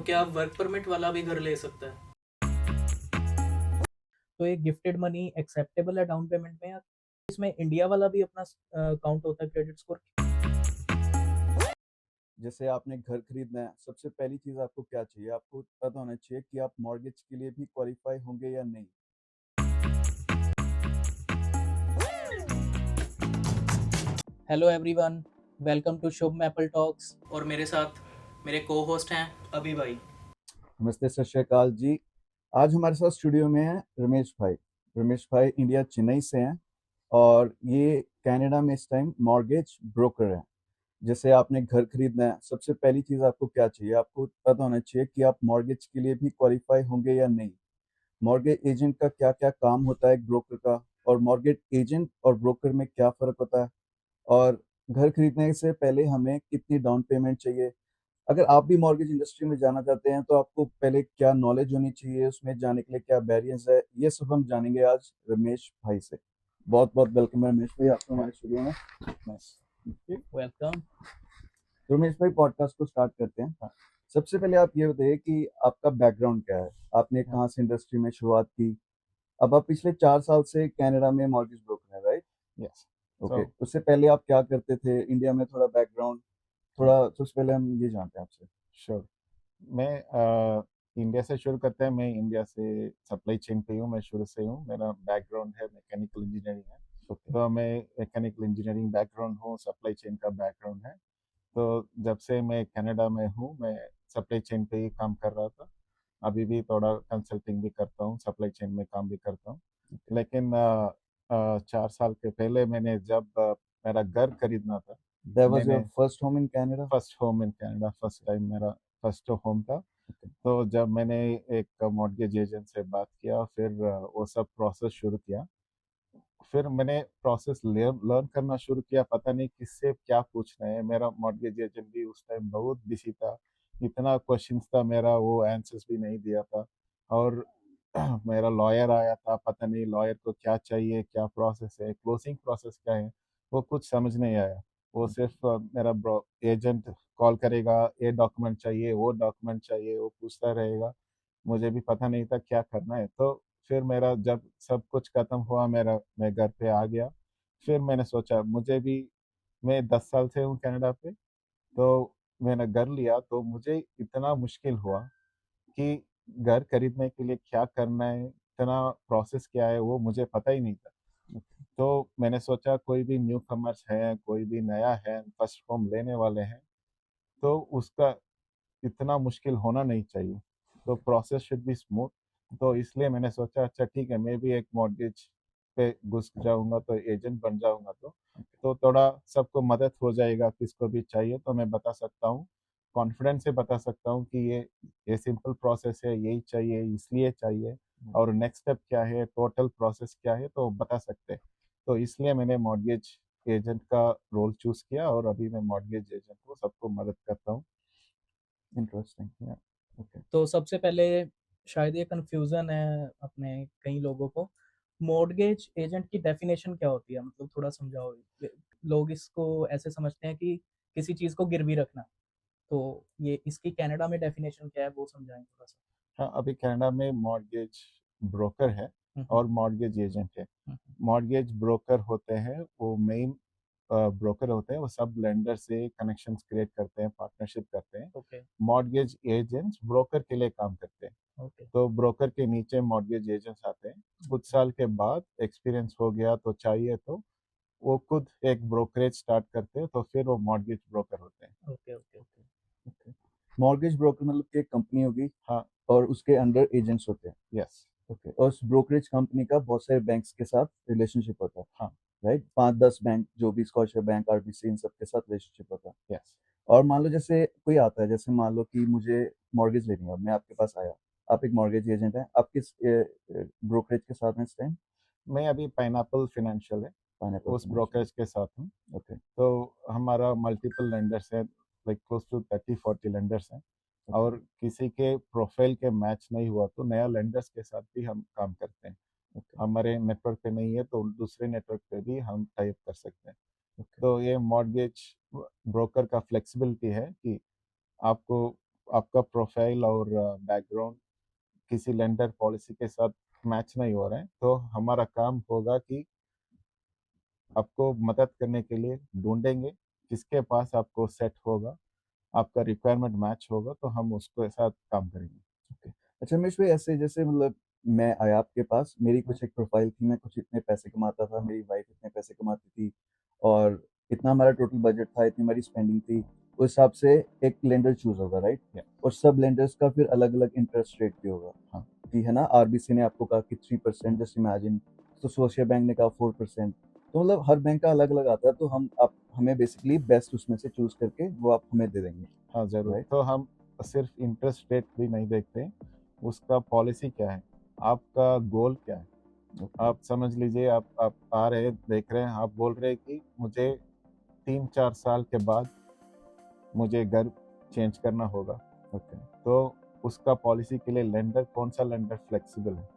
क्या work permit वाला भी घर ले सकता है? तो ये गिफ्टेड मनी एक्सेप्टेबल है डाउन पेमेंट में, या इसमें इंडिया वाला भी अपना काउंट होता है क्रेडिट स्कोर? जैसे आपने घर खरीदना है, सबसे पहली चीज़ आपको क्या चाहिए? आपको पता होना चाहिए कि आप मॉर्गेज के लिए भी क्वालिफाई होंगे या नहीं। Hello everyone, welcome to Shubh maple Talks. और मेरे साथ मेरे को होस्ट हैं अभी भाई। नमस्ते, सत श्री अकाल जी। आज हमारे साथ स्टूडियो में है रमेश भाई। रमेश भाई इंडिया चेन्नई से हैं और ये कनाडा में इस टाइम मॉर्गेज ब्रोकर हैं। जैसे आपने घर खरीदना है, सबसे पहली चीज़ आपको क्या चाहिए? आपको पता होना चाहिए कि आप मॉर्गेज के लिए भी क्वालिफाई होंगे या नहीं। मॉर्गेज एजेंट का क्या-क्या काम होता है एक ब्रोकर का, और मॉर्गेज एजेंट और ब्रोकर में क्या फ़र्क होता है, और घर खरीदने से पहले हमें कितनी डाउन पेमेंट चाहिए। अगर आप भी मॉर्गेज इंडस्ट्री में जाना चाहते हैं तो आपको पहले क्या नॉलेज होनी चाहिए, उसमें जाने के लिए क्या बैरियर्स है, ये सब हम जानेंगे आज रमेश भाई से। बहुत-बहुत वेलकम है रमेश भाई आपका हमारे स्टूडियो में। नाइस। वेलकम। तो रमेश भाई, पॉडकास्ट को स्टार्ट करते हैं। सबसे पहले आप ये बताइए कि आपका बैकग्राउंड क्या है? आपने कहाँ से इंडस्ट्री में शुरुआत की? अब आप पिछले 4 साल से कनाडा में मॉर्गेज ब्रोकर हैं, राइट? यस। ओके। उससे पहले आप क्या करते थे? इंडिया में थोड़ा बैकग्राउंड, थोड़ा सबसे पहले हम ये जानते हैं आपसे। श्योर। मैं इंडिया से शुरू करते हैं। मैं इंडिया से सप्लाई चेन पे हूँ। मैं शुरू से हूँ। मेरा बैकग्राउंड है मैकेनिकल इंजीनियरिंग है। ओके। तो मैं मैकेनिकल इंजीनियरिंग बैकग्राउंड हूँ, सप्लाई चेन का बैकग्राउंड है। तो जब से मैं कनाडा में हूँ, मैं सप्लाई चेन पे ही काम कर रहा था। अभी भी थोड़ा कंसल्टिंग भी करता हूँ, सप्लाई चेन में काम भी करता हूँ। लेकिन 4 साल के पहले मैंने जब मेरा घर खरीदना था, दैट वाज़ योर मैंने first home in Canada? First home in Canada, first time मेरा फर्स्ट होम था। तो जब मैंने एक मॉर्गेज एजेंट से बात किया, फिर वो सब प्रोसेस शुरू किया। फिर मैंने प्रोसेस लर्न करना शुरू किया, पता नहीं किससे क्या पूछना है। मेरा मॉर्गेज एजेंट भी उस टाइम बहुत बिजी था, इतना क्वेश्चंस था मेरा, वो आंसर्स भी नहीं दिया था। और मेरा लॉयर आया था, पता नहीं लॉयर को क्या चाहिए, क्या प्रोसेस है, क्लोजिंग प्रोसेस क्या है, वो कुछ समझ नहीं आया। वो सिर्फ मेरा एजेंट कॉल करेगा, ये डॉक्यूमेंट चाहिए, वो डॉक्यूमेंट चाहिए, वो पूछता रहेगा। मुझे भी पता नहीं था क्या करना है। तो फिर मेरा जब सब कुछ खत्म हुआ, मैं घर पे आ गया। फिर मैंने सोचा मुझे भी, मैं 10 साल से हूँ कनाडा पे। तो मैंने घर लिया तो मुझे इतना मुश्किल हुआ कि घर खरीदने के लिए क्या करना है, इतना प्रोसेस क्या है, वो मुझे पता ही नहीं था। तो मैंने सोचा कोई भी न्यू कमर्स है, कोई भी नया है, फर्स्ट होम लेने वाले हैं, तो उसका इतना मुश्किल होना नहीं चाहिए। तो प्रोसेस शुड बी स्मूथ। तो इसलिए मैंने सोचा अच्छा ठीक है, मैं भी एक मॉर्गेज पे घुस जाऊँगा, तो एजेंट बन जाऊँगा, तो थोड़ा सबको मदद हो जाएगा, किसको भी चाहिए तो मैं बता सकता हूँ, कॉन्फिडेंस से बता सकता हूँ कि ये सिंपल प्रोसेस है, यही चाहिए, इसलिए चाहिए, और नेक्स्ट स्टेप क्या है, टोटल प्रोसेस क्या है, तो बता सकते हैं। तो इसलिए मैंने मॉर्गेज एजेंट का रोल चूज़ किया और अभी मैं मॉर्गेज एजेंट हूँ, सबको मदद करता हूँ। इंटरेस्टिंग। या ओके। तो सबसे पहले शायद ये कंफ्यूजन है अपने कई लोगों को, मॉर्गेज एजेंट की डेफिनेशन क्या होती है? मतलब थोड़ा समझाओ। लोग इसको ऐसे समझते हैं कि किसी चीज़ को गिरवी रखना, तो ये इसकी कनाडा में डेफिनेशन क्या है वो समझाएं थोड़ा सा। हाँ, अभी कनाडा में मॉर्गेज ब्रोकर है हम्म। और मॉर्गेज एजेंट है। हम्म। मॉर्गेज ब्रोकर होते हैं, वो मेन ब्रोकर होते हैं, वो सब लेंडर से कनेक्शंस क्रिएट करते हैं, पार्टनरशिप करते हैं। ओके। मॉर्गेज एजेंट्स ब्रोकर के लिए काम करते हैं। ओके। तो ब्रोकर के नीचे मॉर्गेज एजेंट्स आते हैं। कुछ साल के बाद एक्सपीरियंस हो गया तो चाहिए तो वो खुद एक ब्रोकरेज स्टार्ट करते हैं, तो फिर वो मॉर्गेज ब्रोकर होते हैं। Okay. Okay. Okay. Okay. Mortgage broker मतलब कि एक कंपनी होगी हाँ। और उसके अंडर एजेंट्स होते हैं। यस। ओके। और उस ब्रोकरेज कंपनी का बहुत सारे बैंक्स के साथ रिलेशनशिप होता है, हाँ। राइट? 5-10 बैंक, जो भी स्कॉटिया बैंक, आरबीसी, इन सब के साथ रिलेशनशिप होता है। यस। और मान लो जैसे कोई आता है, जैसे मान लो कि मुझे मॉर्गेज लेनी है, मैं आपके पास आया, आप एक मॉर्गेज एजेंट हैं, आप किस ब्रोकरेज के साथ हैं इस टाइम? मैं अभी पाइनएप्पल फाइनेंशियल है, पाइनएप्पल उस फाइनेंशियल। ब्रोकरेज के साथ हूँ। ओके। तो हमारा मल्टीपल लेंडर्स हैं, लाइक क्लोज टू 30-40 लेंडर्स हैं। ओके। और किसी के प्रोफाइल के मैच नहीं हुआ तो नया लेंडर्स के साथ भी हम काम करते हैं। ओके। हमारे नेटवर्क पे नहीं है तो दूसरे नेटवर्क पे भी हम टाइप कर सकते हैं। ओके। तो ये मॉर्गेज ब्रोकर का फ्लेक्सिबिलिटी है कि आपको आपका प्रोफाइल और बैकग्राउंड किसी लेंडर पॉलिसी के साथ मैच नहीं हो रहे हैं, तो हमारा काम होगा कि आपको मदद करने के लिए ढूंढेंगे किसके पास आपको सेट होगा, आपका रिक्वायरमेंट मैच होगा, तो हम उसके साथ काम करेंगे। ओके। अच्छा रमेश भाई, ऐसे जैसे मतलब मैं आया आपके पास, मेरी कुछ एक प्रोफाइल थी, मैं कुछ इतने पैसे कमाता था, मेरी वाइफ इतने पैसे कमाती थी, और इतना हमारा टोटल बजट था, इतनी हमारी स्पेंडिंग थी, उस हिसाब से एक लेंडर चूज होगा, राइट? या और सब लेंडर्स का फिर अलग अलग इंटरेस्ट रेट भी होगा। हाँ कि है ना, आरबीसी ने आपको कहा कि 3%, जस्ट इमेजिन, तो सोशिया बैंक ने कहा 4%। तो मतलब हर बैंक का अलग अलग आता है, तो हम आप हमें बेसिकली बेस्ट उसमें से चूज करके वो आप हमें दे देंगे, हाँ ज़रूर। राइट? तो हम सिर्फ इंटरेस्ट रेट भी नहीं देखते, उसका पॉलिसी क्या है, आपका गोल क्या है। ओके। आप समझ लीजिए, आप आ रहे देख रहे हैं, आप बोल रहे हैं कि मुझे 3-4 साल के बाद मुझे घर चेंज करना होगा, ओके। तो उसका पॉलिसी के लिए लेंडर कौन सा लेंडर फ्लेक्सिबल है,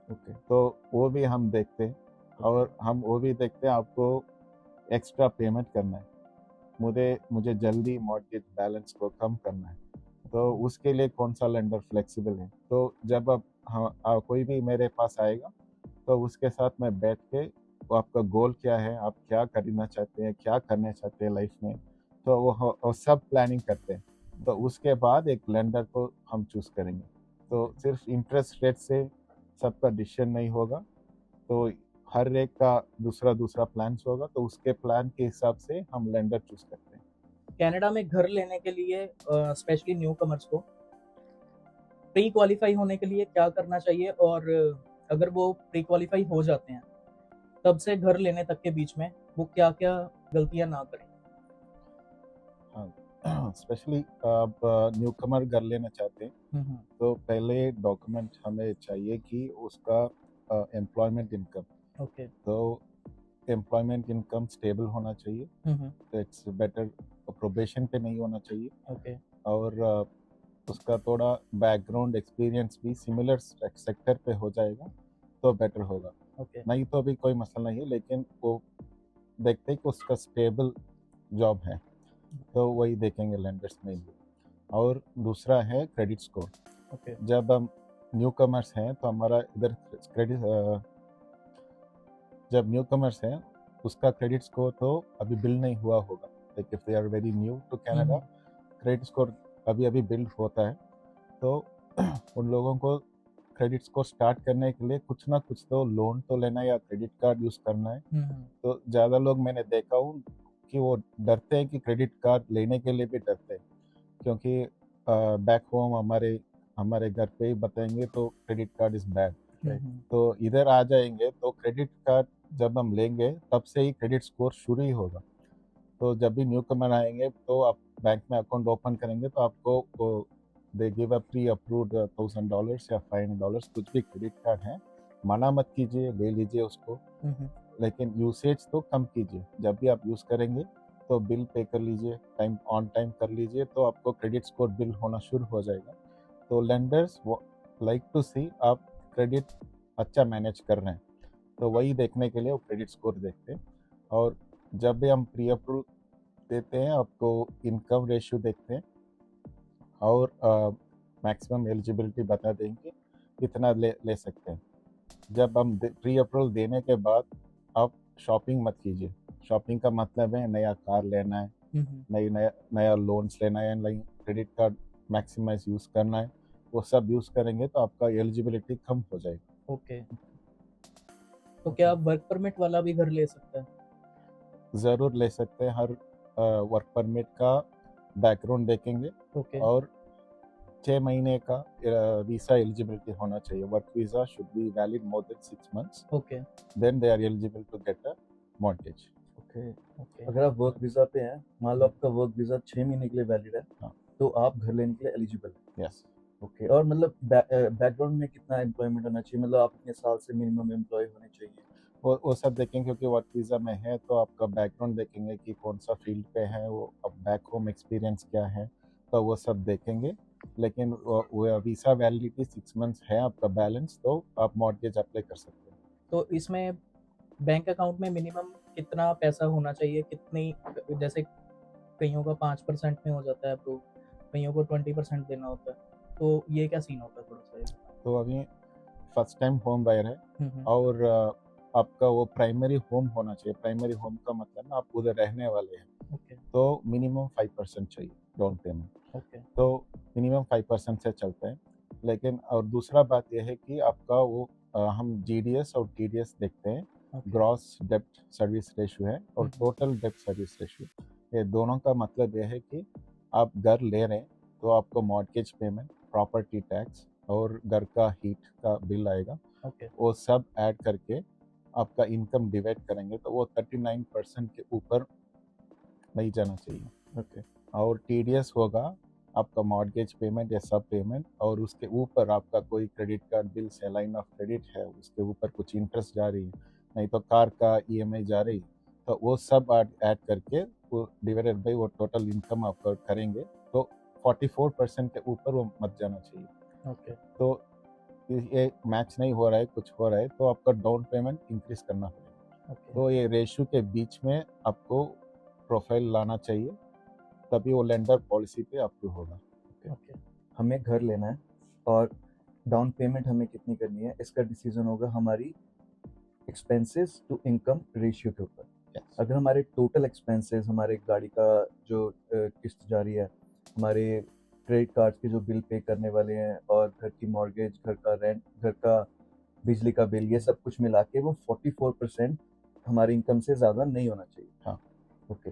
ओके। तो वो भी हम देखते हैं। और हम वो भी देखते हैं आपको एक्स्ट्रा पेमेंट करना है, मुझे मुझे जल्दी मॉर्गेज बैलेंस को कम करना है, तो उसके लिए कौन सा लेंडर फ्लेक्सिबल है। तो जब आप कोई भी मेरे पास आएगा, तो उसके साथ मैं बैठ के, वो आपका गोल क्या है, आप क्या करना चाहते हैं, क्या करना चाहते हैं लाइफ में, तो वो सब प्लानिंग करते हैं। तो उसके बाद एक लेंडर को हम चूज करेंगे। तो सिर्फ इंटरेस्ट रेट से सबका डिसीजन नहीं होगा, तो हर एक का दूसरा दूसरा प्लान्स होगा, तो उसके प्लान के हिसाब से हम लेंडर चूज करते हैं। कनाडा में घर लेने के लिए स्पेशली न्यू कमर्स को प्री क्वालिफाई होने के लिए क्या करना चाहिए, और अगर वो प्री क्वालिफाई हो जाते हैं तब से घर लेने तक के बीच में वो क्या-क्या गलतियां ना करें? हाँ स्पेशली आप न्यू कमर घर लेना चाहते हैं, हम्म। तो पहले डॉक्यूमेंट हमें चाहिए कि उसका एम्प्लॉयमेंट इनकम, ओके। तो एम्प्लॉयमेंट इनकम स्टेबल होना चाहिए, तो इट्स बेटर, प्रोबेशन पे नहीं होना चाहिए। ओके। और उसका थोड़ा बैकग्राउंड एक्सपीरियंस भी सिमिलर सेक्टर पे हो जाएगा, तो बेटर होगा। ओके। नहीं तो भी कोई मसला नहीं है, लेकिन वो देखते हैं कि उसका स्टेबल जॉब है, तो वही देखेंगे लेंडर्स में भी। और दूसरा है क्रेडिट स्कोर। ओके। जब हम न्यू कमर्स हैं, तो हमारा इधर क्रेडिट, जब न्यू कमर्स हैं, उसका क्रेडिट स्कोर तो अभी बिल्ड नहीं हुआ होगा, like if they are very new to Canada, credit score अभी अभी बिल्ड होता है। तो उन लोगों को क्रेडिट स्कोर स्टार्ट करने के लिए कुछ ना कुछ तो लोन तो लेना है या क्रेडिट कार्ड यूज़ करना है। तो ज़्यादा लोग मैंने देखा हूँ कि वो डरते हैं, कि क्रेडिट कार्ड लेने के लिए भी डरते हैं, क्योंकि बैक होम हमारे हमारे घर पे ही बताएंगे तो credit card is bad, right. तो इधर आ जाएंगे तो क्रेडिट कार्ड जब हम लेंगे, तब से ही क्रेडिट स्कोर शुरू ही होगा। तो जब भी न्यू कमर आएंगे, तो आप बैंक में अकाउंट ओपन करेंगे, तो आपको वो they give a pre approved $1000 या $500, कुछ भी क्रेडिट कार्ड है, मना मत कीजिए, ले लीजिए उसको, लेकिन यूसेज तो कम कीजिए। जब भी आप यूज़ करेंगे, तो बिल पे कर लीजिए, टाइम ऑन टाइम कर लीजिए, तो आपको क्रेडिट स्कोर बिल होना शुरू हो जाएगा। तो लेंडर्स लाइक टू सी आप क्रेडिट अच्छा मैनेज कर रहे हैं, तो वही देखने के लिए वो क्रेडिट स्कोर देखते हैं। और जब भी हम प्री अप्रूव देते हैं, आपको इनकम रेशियो देखते हैं, और मैक्सिमम एलिजिबिलिटी बता देंगे कितना ले सकते हैं। जब हम प्री अप्रूवल देने के बाद आप शॉपिंग मत कीजिए। शॉपिंग का मतलब है नया कार लेना है, नया लोन्स लेना है, नई क्रेडिट कार्ड मैक्सिमाइज यूज़ करना है, वो सब यूज़ करेंगे तो आपका एलिजिबिलिटी कम हो जाएगी। ओके। तो क्या वर्क परमिट वाला भी घर ले सकता है? ज़रूर ले सकते हैं। हर वर्क परमिट का बैकग्राउंड देखेंगे, ओके। और 6 महीने का वीज़ा एलिजिबिलिटी होना चाहिए। Work visa should be valid more than 6 months, okay. Then they are eligible to get a mortgage. Okay. Okay. अगर आप वर्क वीज़ा पे हैं, मान लो आपका वर्क वीज़ा 6 महीने के लिए वैलिड है, हाँ। तो आप घर लेने के लिए एलिजिबल हैं। यस। ओके। और मतलब बैकग्राउंड में कितना एम्प्लॉयमेंट होना चाहिए, मतलब आप इतने साल से मिनिमम एम्प्लॉय होने चाहिए? वो सब देखेंगे, क्योंकि वर्क वीज़ा में है, तो आपका बैकग्राउंड देखेंगे कि कौन सा फील्ड पे है वो, अब बैक होम एक्सपीरियंस क्या है, तो वो सब देखेंगे। लेकिन वो वीज़ा वैलिडिटी 6 मंथ्स है आपका बैलेंस, तो आप मॉर्गेज अप्लाई कर सकते हैं। तो इसमें बैंक अकाउंट में मिनिमम कितना पैसा होना चाहिए? कितनी, जैसे कईयों का 5% में हो जाता है अप्रूव, कईयों को 20% देना होता है, तो ये क्या सीन होता है थोड़ा सा ये बताओ? तो अभी फर्स्ट टाइम होम बायर है और आपका वो प्राइमरी होम होना चाहिए। प्राइमरी होम का मतलब ना आप उधर रहने वाले हैं, ओके तो मिनिमम 5% चाहिए डाउन पेमेंट। ओके तो मिनिमम 5% से चलता है। लेकिन और दूसरा बात यह है कि आपका वो हम जीडीएस और टीडीएस देखते हैं। ओके ग्रॉस डेब्ट सर्विस रेशियो है और हम्म। टोटल डेब्ट सर्विस रेशियो। ये दोनों का मतलब यह है कि आप घर ले रहे हैं तो आपको मॉर्गेज पेमेंट, प्रॉपर्टी टैक्स और घर का हीट का बिल आएगा, ओके वो सब ऐड करके आपका इनकम डिवाइड करेंगे तो वो 39% के ऊपर नहीं जाना चाहिए। ओके और टीडीएस होगा आपका मॉर्गेज पेमेंट या सब पेमेंट, और उसके ऊपर आपका कोई क्रेडिट कार्ड बिल है, लाइन ऑफ क्रेडिट है, उसके ऊपर कुछ इंटरेस्ट जा रही है, नहीं तो कार का ईएमआई जा रही, तो वो सब ऐड करके वो डिवाइडेड बाई वो टोटल इनकम आपका करेंगे तो 44% के ऊपर वो मत जाना चाहिए। ओके तो ये मैच नहीं हो रहा है, कुछ हो रहा है, तो आपका डाउन पेमेंट इंक्रीज करना पड़ेगा। ओके तो ये रेशियो के बीच में आपको प्रोफाइल लाना चाहिए, तभी वो लेंडर पॉलिसी पे अप्रूव होगा। ओके हमें घर लेना है और डाउन पेमेंट हमें कितनी करनी है, इसका डिसीजन होगा हमारी एक्सपेंसेस टू इनकम रेशियो के ऊपर। Yes. अगर हमारे टोटल एक्सपेंसेस, हमारे गाड़ी का जो किस्त जा रही है, हमारे क्रेडिट कार्ड के जो बिल पे करने वाले हैं और घर की मॉर्गेज, घर का रेंट, घर का बिजली का बिल, ये सब कुछ मिला के वो 44% हमारी इनकम से ज़्यादा नहीं होना चाहिए। हाँ। ओके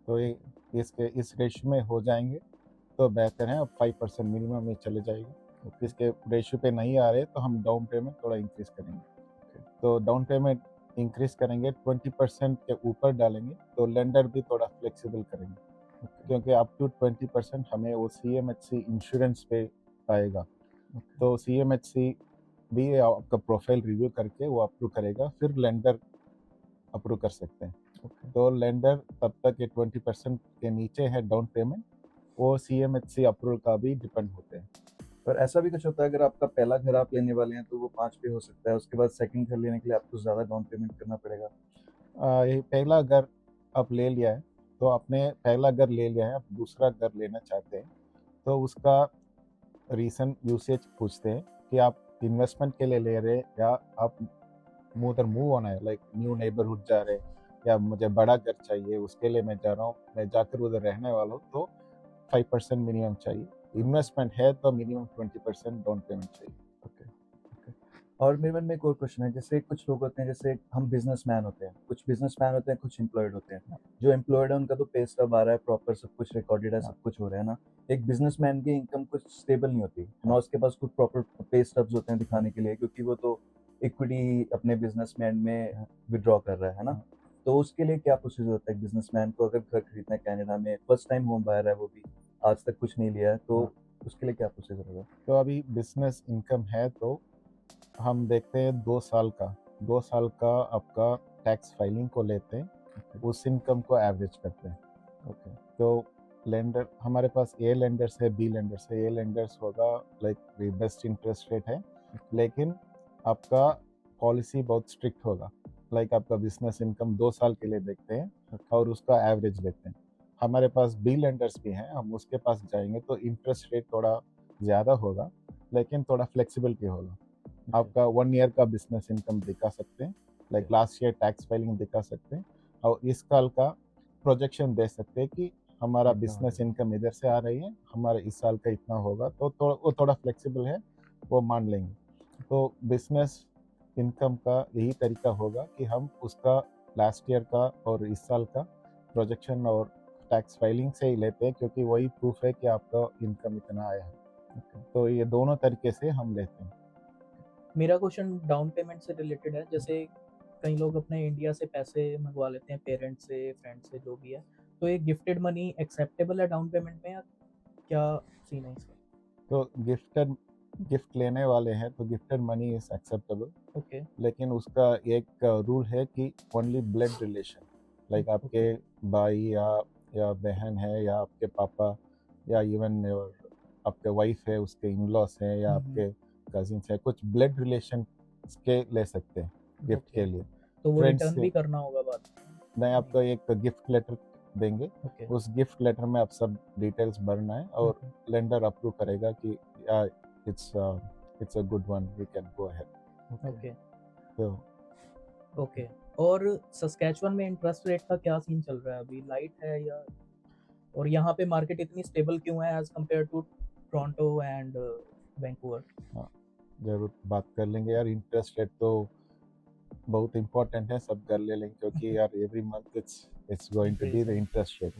तो ये इस रेशियो में हो जाएंगे तो बेहतर है। अब 5% मिनिमम में चले जाएगा। इसके रेशियो पे नहीं आ रहे तो हम डाउन पेमेंट थोड़ा इंक्रीज करेंगे। तो डाउन पेमेंट इंक्रीज करेंगे, 20% के ऊपर डालेंगे तो लेंडर भी थोड़ा फ्लेक्सिबल करेंगे, क्योंकि अप टू 20% हमें वो सीएमएचसी इंश्योरेंस पे आएगा। तो सीएमएचसी भी आपका प्रोफाइल रिव्यू करके वो अप्रूव करेगा, फिर लेंडर अप्रूव कर सकते हैं। तो लेंडर तब तक ये 20% के नीचे है डाउन पेमेंट, वो सीएमएचसी अप्रूवल का भी डिपेंड होते हैं। पर ऐसा भी कुछ होता है, अगर आपका पहला घर आप लेने वाले हैं तो वो 5 पे हो सकता है, उसके बाद सेकंड घर लेने के लिए आपको ज़्यादा डाउन पेमेंट करना पड़ेगा। ये पहला घर आप ले लिया है, तो आपने पहला घर ले लिया है, आप दूसरा घर लेना चाहते हैं, तो उसका रीसन यूसेज पूछते हैं कि आप इन्वेस्टमेंट के लिए ले रहे हैं या आप उधर मूव होना है, लाइक न्यू नेबरहुड जा रहे हैं, या मुझे बड़ा घर चाहिए उसके लिए मैं जा रहा हूँ, मैं जाकर उधर रहने वाला हूँ, तो 5% मिनिमम चाहिए। इन्वेस्टमेंट है तो मिनिमम 20% डाउन पेमेंट चाहिए। और मेरे मन में एक और क्वेश्चन है, जैसे कुछ लोग होते हैं, जैसे हम बिजनेसमैन होते हैं, कुछ कुछ एम्प्लॉयड होते हैं। जो एम्प्लॉयड है उनका तो पे स्टब आ रहा है, प्रॉपर सब कुछ रिकॉर्डेड है, सब कुछ हो रहा है ना। एक बिजनेसमैन की इनकम कुछ स्टेबल नहीं होती ना, उसके पास कुछ प्रॉपर पे स्टब्स होते हैं दिखाने के लिए, क्योंकि वो तो इक्विटी अपने बिजनेसमैन में विड्रॉ कर रहा है ना। तो उसके लिए क्या प्रोसीजर होता है बिजनेसमैन को, अगर घर खरीदना है कनाडा में, फर्स्ट टाइम होम बायर है, वो भी आज तक कुछ नहीं लिया है, तो उसके लिए क्या प्रोसीजर होगा? तो अभी बिजनेस इनकम है तो हम देखते हैं 2 साल का आपका टैक्स फाइलिंग को लेते हैं, उस इनकम को एवरेज करते हैं। ओके तो लेंडर हमारे पास ए लेंडर्स है, बी लेंडर्स है। ए लेंडर्स होगा लाइक बेस्ट इंटरेस्ट रेट है, लेकिन आपका पॉलिसी बहुत स्ट्रिक्ट होगा, लाइक आपका बिजनेस इनकम 2 साल के लिए देखते हैं और उसका एवरेज लेते हैं। हमारे पास बी लेंडर्स भी हैं, हम उसके पास जाएंगे तो इंटरेस्ट रेट थोड़ा ज़्यादा होगा, लेकिन थोड़ा फ्लेक्सिबिलिटी होगा। आपका 1 ईयर का बिजनेस इनकम दिखा सकते हैं, like last year tax filing दिखा सकते हैं, और इस साल का प्रोजेक्शन दे सकते हैं कि हमारा बिजनेस इनकम इधर से आ रही है, हमारा इस साल का इतना होगा, तो वो थोड़ा फ्लेक्सिबल है, वो मान लेंगे। तो बिजनेस इनकम का यही तरीका होगा कि हम उसका लास्ट ईयर का और इस साल का प्रोजेक्शन और टैक्स फाइलिंग से ही लेते हैं, क्योंकि वही प्रूफ है कि आपका इनकम इतना आया है। तो ये दोनों तरीके से हम लेते हैं। मेरा क्वेश्चन डाउन पेमेंट से रिलेटेड है। जैसे कई लोग अपने इंडिया से पैसे मंगवा लेते हैं, पेरेंट्स से, फ्रेंड्स से, जो भी है, तो ये गिफ्टेड मनी एक्सेप्टेबल है डाउन पेमेंट में, या क्या सीन है इसका? तो गिफ्ट लेने वाले हैं तो gifted money is acceptable, okay लेकिन उसका एक रूल है कि ओनली ब्लड रिलेशन, लाइक आपके भाई या बहन है, या आपके पापा, या इवन आपके वाइफ है, उसके इन लॉस हैं, या आपके कजिन्स है, कुछ ब्लड रिलेशन के ले सकते हैं गिफ्ट के लिए। तो वो फ्रेंड्स रिटर्न भी करना होगा बाद में? नहीं, आपको एक गिफ्ट लेटर देंगे। ओके। उस गिफ्ट लेटर में आप सब डिटेल्स भरना है और लेंडर अप्रूव करेगा कि it's a good one, we can go ahead. Okay. तो ओके। और सस्कैचुअन में इंटरेस्ट रेट का क्या सीन चल रहा है अभी, लाइट है या, और यहाँ पे मार्केट इतनी स्टेबल क्यों है as compare to Toronto and Vancouver? हाँ, जरूर बात कर लेंगे यार। इंटरेस्ट रेट तो बहुत इंपॉर्टेंट है, सब कर ले लेंगे क्योंकि यार every month it's going to be the interest rate.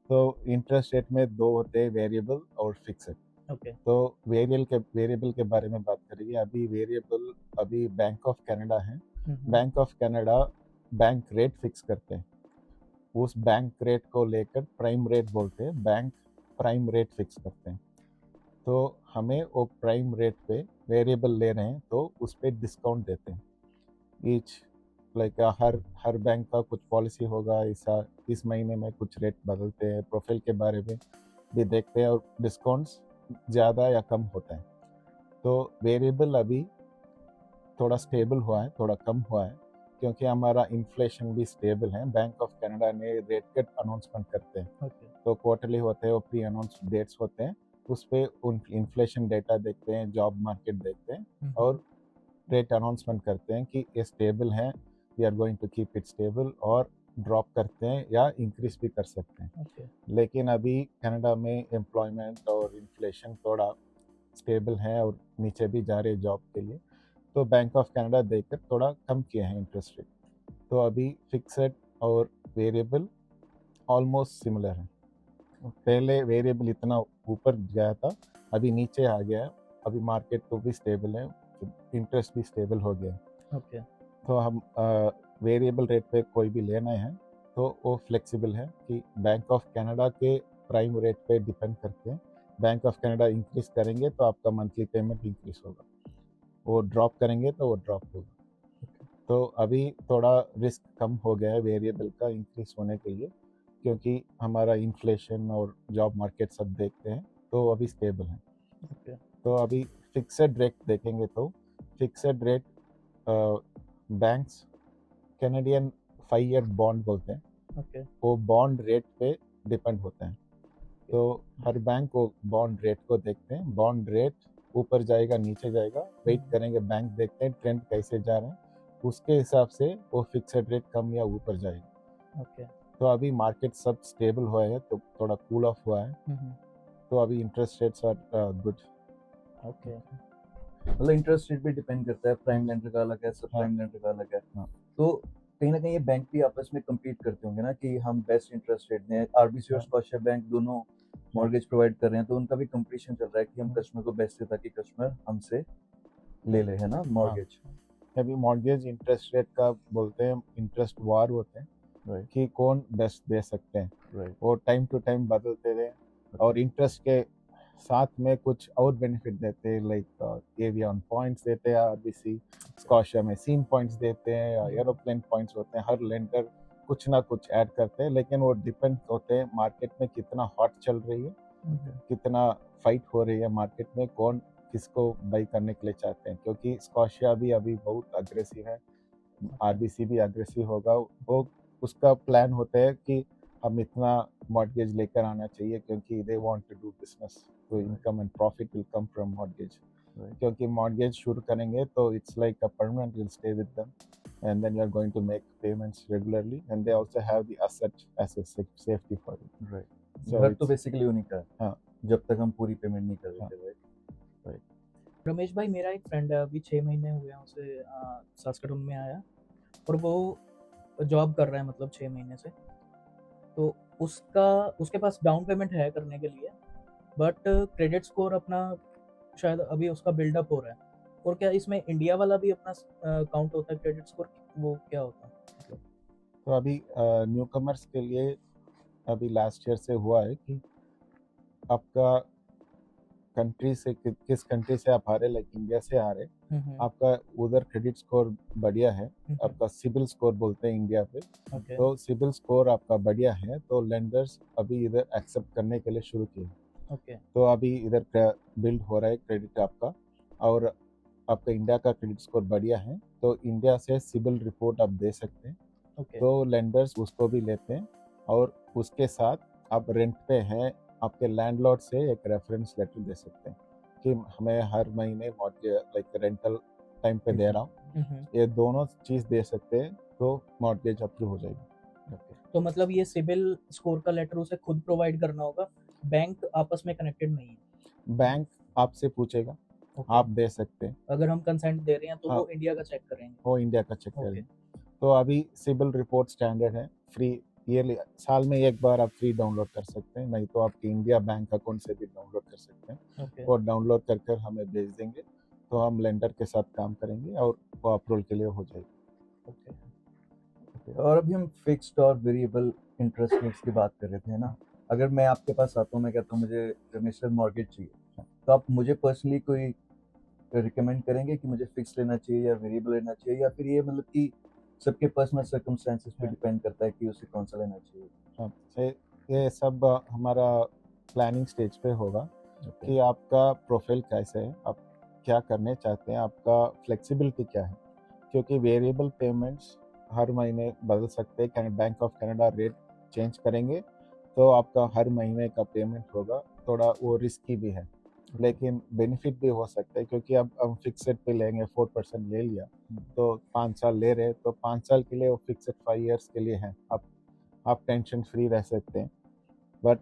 तो इंटरेस्ट रेट में दो होते हैं, वेरिएबल और फिक्स्ड। ओके। तो वेरिएबल के बारे में बात करेंगे। अभी वेरिएबल अभी बैंक ऑफ कनाडा है। Bank of Canada bank rate fix करते हैं। उस बैंक रेट को लेकर प्राइम रेट बोलते हैं, बैंक प्राइम रेट फिक्स करते हैं। तो हमें वो प्राइम रेट पे वेरिएबल ले रहे हैं तो उस पर डिस्काउंट देते हैं। ईच लाइक हर बैंक का कुछ पॉलिसी होगा, इस महीने में कुछ रेट बदलते हैं, प्रोफाइल के बारे में भी देखते हैं और डिस्काउंट्स ज़्यादा या कम होता है। तो वेरिएबल अभी थोड़ा स्टेबल हुआ है, थोड़ा कम हुआ है क्योंकि हमारा इन्फ्लेशन भी स्टेबल है। बैंक ऑफ कनाडा ने रेट कट अनाउंसमेंट करते हैं। ओके। तो क्वार्टरली होते हैं, वो प्री अनाउंस डेट्स होते हैं, उस पर उन इन्फ्लेशन डेटा देखते हैं, जॉब मार्केट देखते हैं और रेट अनाउंसमेंट करते हैं कि ये स्टेबल है, we are going to keep it stable, और ड्रॉप करते हैं या इंक्रीज भी कर सकते हैं। ओके। लेकिन अभी कनाडा में एम्प्लॉयमेंट और इन्फ्लेशन थोड़ा स्टेबल है और नीचे भी जा रहे जॉब के लिए, तो बैंक ऑफ कनाडा देखकर थोड़ा कम किया है इंटरेस्ट रेट। तो अभी फिक्स्ड और वेरिएबल ऑलमोस्ट सिमिलर है। पहले वेरिएबल इतना ऊपर गया था, अभी नीचे आ गया है। अभी मार्केट तो भी स्टेबल है, इंटरेस्ट भी स्टेबल हो गया। ओके। तो हम वेरिएबल रेट पे कोई भी लेना है तो वो फ्लेक्सिबल है कि बैंक ऑफ कनाडा के प्राइम रेट पे डिपेंड करते हैं। बैंक ऑफ कनाडा इंक्रीज करेंगे तो आपका मंथली पेमेंट इंक्रीज होगा, वो ड्रॉप करेंगे तो वो ड्रॉप होगा। तो अभी थोड़ा रिस्क कम हो गया है वेरिएबल का इंक्रीज होने के लिए क्योंकि हमारा इन्फ्लेशन और जॉब मार्केट सब देखते हैं, तो अभी स्टेबल है। ओके। तो अभी फिक्स्ड रेट देखेंगे तो fixed rate banks Canadian 5 year bond बोलते हैं, ओके। वो बॉन्ड रेट पे डिपेंड होता है। तो हर बैंक को बॉन्ड रेट को देखते हैं, बॉन्ड रेट ऊपर जाएगा नीचे जाएगा, वेट करेंगे, बैंक देखते हैं ट्रेंड कैसे जा रहे हैं, उसके हिसाब से वो फिक्स्ड रेट कम या ऊपर जाएगा। ओके। तो अभी मार्केट सब स्टेबल हुआ है, तो थोड़ा कूल ऑफ हुआ है, तो अभी interest rates are good. Okay. मतलब इंटरेस्ट रेट भी डिपेंड करता है, प्राइम लेंडर का अलग है, सब प्राइम लेंडर का अलग है। हाँ। तो कहीं ना कहीं ये बैंक भी आपस में कम्पीट करते होंगे ना कि हम बेस्ट इंटरेस्ट रेट दें। आरबीसी और हाँ। स्कॉटिया बैंक दोनों मॉर्गेज प्रोवाइड कर रहे हैं, तो उनका भी कंपटीशन चल रहा है कि हम हाँ। कस्टमर को बेस्ट दे ताकि कस्टमर हमसे ले ले, है ना, मॉर्गेज। अभी मॉर्गेज इंटरेस्ट रेट का बोलते हैं, इंटरेस्ट वार होते हैं राइट। कि कौन बेस्ट दे सकते हैं, राइट। वो टाइम टू टाइम बदलते रहे और इंटरेस्ट के साथ में कुछ और बेनिफिट देते हैं, लाइक एवियन पॉइंट्स देते हैं आरबीसी, स्कॉटिया में सीन पॉइंट्स देते हैं या एरोप्लेन पॉइंट्स होते हैं। हर लेंडर कुछ ना कुछ ऐड करते हैं, लेकिन वो डिपेंड होते हैं मार्केट में कितना हॉट चल रही है, कितना फाइट हो रही है मार्केट में, कौन किसको बाई करने के लिए चाहते हैं। क्योंकि स्कॉटिया भी अभी बहुत अग्रेसिव है, आरबीसी भी अग्रेसिव होगा, वो उसका प्लान होता है कि हम इतना मॉर्गेज लेकर आना चाहिए क्योंकि they want to do business, तो income and profit will come from mortgage. क्योंकि मॉर्गेज शुरू करेंगे तो it's like a permanent, will stay with them and then you are going to make payments regularly, and they also have the asset as a safety for you. Right. So घर तो it's- basically उन्हीं का है, हाँ। जब तक हम पूरी पेमेंट नहीं कर हाँ। देते। राइट। रमेश भाई, मेरा एक फ्रेंड है, अभी 6 महीने हुए हैं उसे सास्काटून में आया, और वो जॉब कर रहा है मतलब 6 महीने से। तो उसके पास डाउन पेमेंट है करने के लिए, बट क्रेडिट स्कोर अपना शायद अभी उसका बिल्डअप हो रहा है। और क्या इसमें इंडिया वाला भी अपना काउंट होता है क्रेडिट स्कोर, वो क्या होता है? तो अभी न्यू कमर्स के लिए अभी लास्ट ईयर से हुआ है कि आपका कंट्री से किस कंट्री से आप आ रहे, लाइक इंडिया से आ रहे, आपका उधर क्रेडिट स्कोर बढ़िया है, आपका सिबिल स्कोर बोलते हैं इंडिया पे, ओके। तो सिबिल स्कोर आपका बढ़िया है तो लेंडर्स अभी इधर एक्सेप्ट करने के लिए शुरू किए। ओके। तो अभी इधर बिल्ड हो रहा है क्रेडिट आपका, और आपका इंडिया का क्रेडिट स्कोर बढ़िया है तो इंडिया से सिबिल रिपोर्ट आप दे सकते हैं। ओके। तो लेंडर्स उसको भी लेते हैं और उसके साथ आप रेंट पे हैं, आपके लैंडलॉर्ड से एक रेफरेंस लेटर दे सकते हैं कि हमें हर महीने लाइक रेंटल टाइम पे दे रहा हूँ। ये दोनों चीज़ दे सकते हैं तो मॉर्गेज अप्रूव हो जाएगी। तो मतलब ये सिबिल स्कोर का लेटर उसे खुद प्रोवाइड करना होगा, बैंक आपस में कनेक्टेड नहीं है। बैंक आपसे पूछेगा, ओके, आप दे सकते हैं, अगर हम कंसेंट दे रहे हैं तो हाँ। वो इंडिया का चेक करेंगे। वो इंडिया का चेक ओके, करेंगे। तो अभी सिबिल रिपोर्ट स्टैंडर्ड है, फ्री ईयरली साल में एक बार आप फ्री डाउनलोड कर सकते हैं, नहीं तो आपके इंडिया बैंक अकाउंट से भी डाउनलोड कर सकते हैं। ओके, और डाउनलोड कर कर हमें भेज देंगे तो हम लेंडर के साथ काम करेंगे और वो अप्रूवल के लिए हो जाएगी। ओके। ओके, और अभी हम फिक्स्ड और वेरिएबल इंटरेस्ट रेट्स की बात कर रहे थे ना। अगर मैं आपके पास आता हूँ, मैं कहता हूँ मुझे रमेश मॉर्गेज चाहिए, तो आप मुझे पर्सनली कोई रिकमेंड करेंगे कि मुझे फिक्स लेना चाहिए या वेरिएबल लेना चाहिए, या फिर ये मतलब कि सबके पर्सनल सर्कमस्टेंसेस पे हाँ। डिपेंड करता है कि उसे कौन सा लेना चाहिए? हाँ, ये सब हमारा प्लानिंग स्टेज पे होगा ओके, कि आपका प्रोफाइल कैसे है, आप क्या करने चाहते हैं, आपका फ्लेक्सिबिलिटी क्या है, क्योंकि वेरिएबल पेमेंट्स हर महीने बदल सकते हैं। Bank of Canada rate change करेंगे तो आपका हर महीने का पेमेंट होगा, थोड़ा वो रिस्की भी है लेकिन बेनिफिट भी हो सकता है, क्योंकि अब हम फिक्सेड पे लेंगे 4% ले लिया तो 5 साल ले रहे, तो 5 साल के लिए वो फिक्सेड 5 ईयर्स के लिए है, आप टेंशन फ्री रह सकते हैं। बट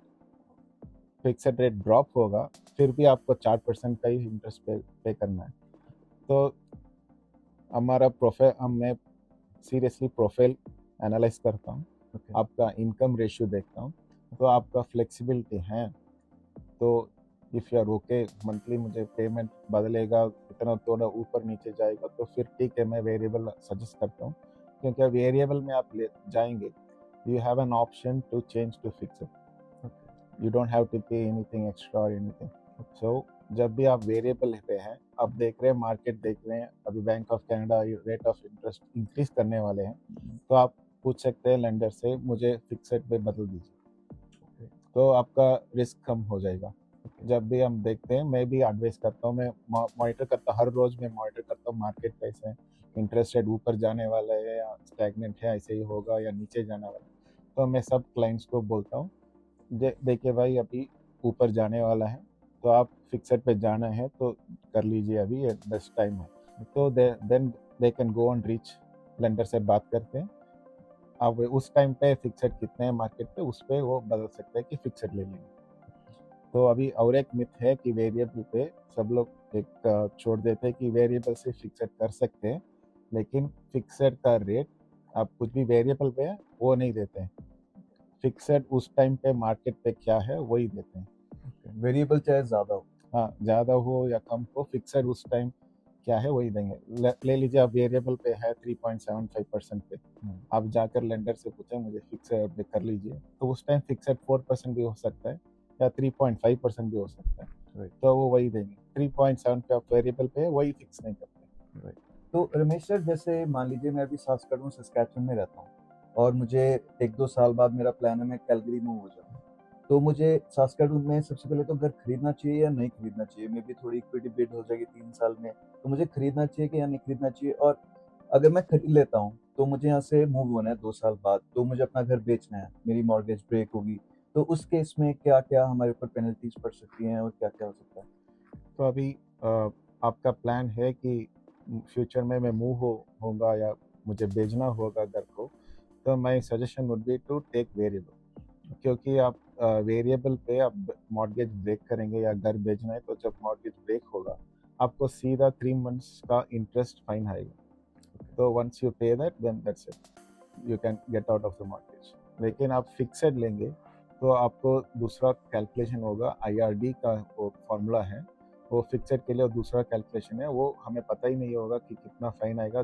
फिक्सेड रेट ड्रॉप होगा फिर भी आपको 4% का ही इंटरेस्ट पे करना है। तो हमारा प्रोफाइल मैं सीरियसली प्रोफाइल एनालाइज करता हूँ, ओके, आपका इनकम रेशियो देखता हूँ, तो आपका फ्लेक्सिबिलिटी है तो if you are okay monthly मुझे पेमेंट बदलेगा, इतना थोड़ा ऊपर नीचे जाएगा तो फिर ठीक है, मैं वेरिएबल सजेस्ट करता हूँ, क्योंकि वेरिएबल में आप ले जाएंगे you have an option to change to fix, you don't have to pay anything extra or anything. So जब भी आप वेरिएबल पे हैं, आप देख रहे हैं मार्केट देख रहे हैं, अभी bank of Canada rate of interest increase करने वाले हैं, तो आप पूछ सकते हैं लेंडर से मुझे फिक्सेड पे बदल दीजिए, तो आपका रिस्क कम हो जाएगा। जब भी हम देखते हैं, मैं भी एडवाइस करता हूँ, मैं मॉनिटर करता हूँ, हर रोज मैं मॉनिटर करता हूँ मार्केट कैसे है, इंटरेस्ट रेट ऊपर जाने वाला है या स्टैग्नेंट है, ऐसे ही होगा या नीचे जाने वाला है। तो मैं सब क्लाइंट्स को बोलता हूँ देखिए भाई अभी ऊपर जाने वाला है, तो आप फिक्सेड पे जाना है तो कर लीजिए, अभी ये बेस्ट टाइम है। तो then they can go on reach, lender से बात करते हैं, अब उस टाइम पे फिक्सेड कितने हैं मार्केट पे, उस पे वो बदल सकते हैं कि फिक्सेड ले लेंगे। तो अभी और एक मिथ है कि वेरिएबल पे सब लोग एक छोड़ देते हैं कि वेरिएबल से फिक्सेड कर सकते हैं, लेकिन फिक्सेड का रेट आप कुछ भी वेरिएबल पे है वो नहीं देते हैं, फिक्सेड उस टाइम पे मार्केट पे क्या है वही देते हैं। वेरिएबल चाहे ज़्यादा हो। हाँ, ज़्यादा हो या कम हो, फिक्सेड उस टाइम क्या है वही देंगे। ले लीजिए आप वेरिएबल पे है 3.75% पे, आप जाकर लेंडर से पूछें मुझे फिक्सेड पे कर लीजिए, तो उस टाइम फिक्सेड 4% भी हो सकता है या 3.5% भी हो सकता है, तो वो वही देंगे। 3.7 पे आप वेरिएबल पे है वही फिक्स नहीं करते। तो रमेश सर, जैसे मान लीजिए मैं अभी सास्काटून सस्कैचुअन में रहता हूँ और मुझे 1-2 साल बाद मेरा प्लान है मैं कैलगरी मूव हो जाऊँ, तो मुझे सास्काटून में सबसे पहले तो घर खरीदना चाहिए या नहीं खरीदना चाहिए? मे बी थोड़ी इक्विटी बिल्ड हो जाएगी 3 साल में, तो मुझे खरीदना चाहिए कि या नहीं खरीदना चाहिए? और अगर मैं खरीद लेता हूँ तो मुझे यहाँ से मूव होना है 2 साल बाद, तो मुझे अपना घर बेचना है, मेरी मॉर्गेज ब्रेक होगी, तो उस केस में क्या-क्या हमारे ऊपर पेनल्टीज पड़ सकती हैं और क्या-क्या हो सकता है? तो अभी आपका प्लान है कि फ्यूचर में मैं मूव होगा या मुझे बेचना होगा घर को, तो my suggestion would be to take variable, क्योंकि आप वेरिएबल पे आप मॉर्गेज ब्रेक करेंगे या घर बेचना है, तो जब मॉर्गेज ब्रेक होगा आपको सीधा 3 मंथ्स का इंटरेस्ट फाइन आएगा, तो once you pay that then that's it, you can get out of the mortgage. लेकिन आप फिक्सेड लेंगे तो आपको दूसरा कैलकुलेशन होगा, आईआरडी का वो फॉर्मूला है, वो फिक्सेड के लिए और दूसरा कैलकुलेशन है, वो हमें पता ही नहीं होगा कि कितना फाइन आएगा।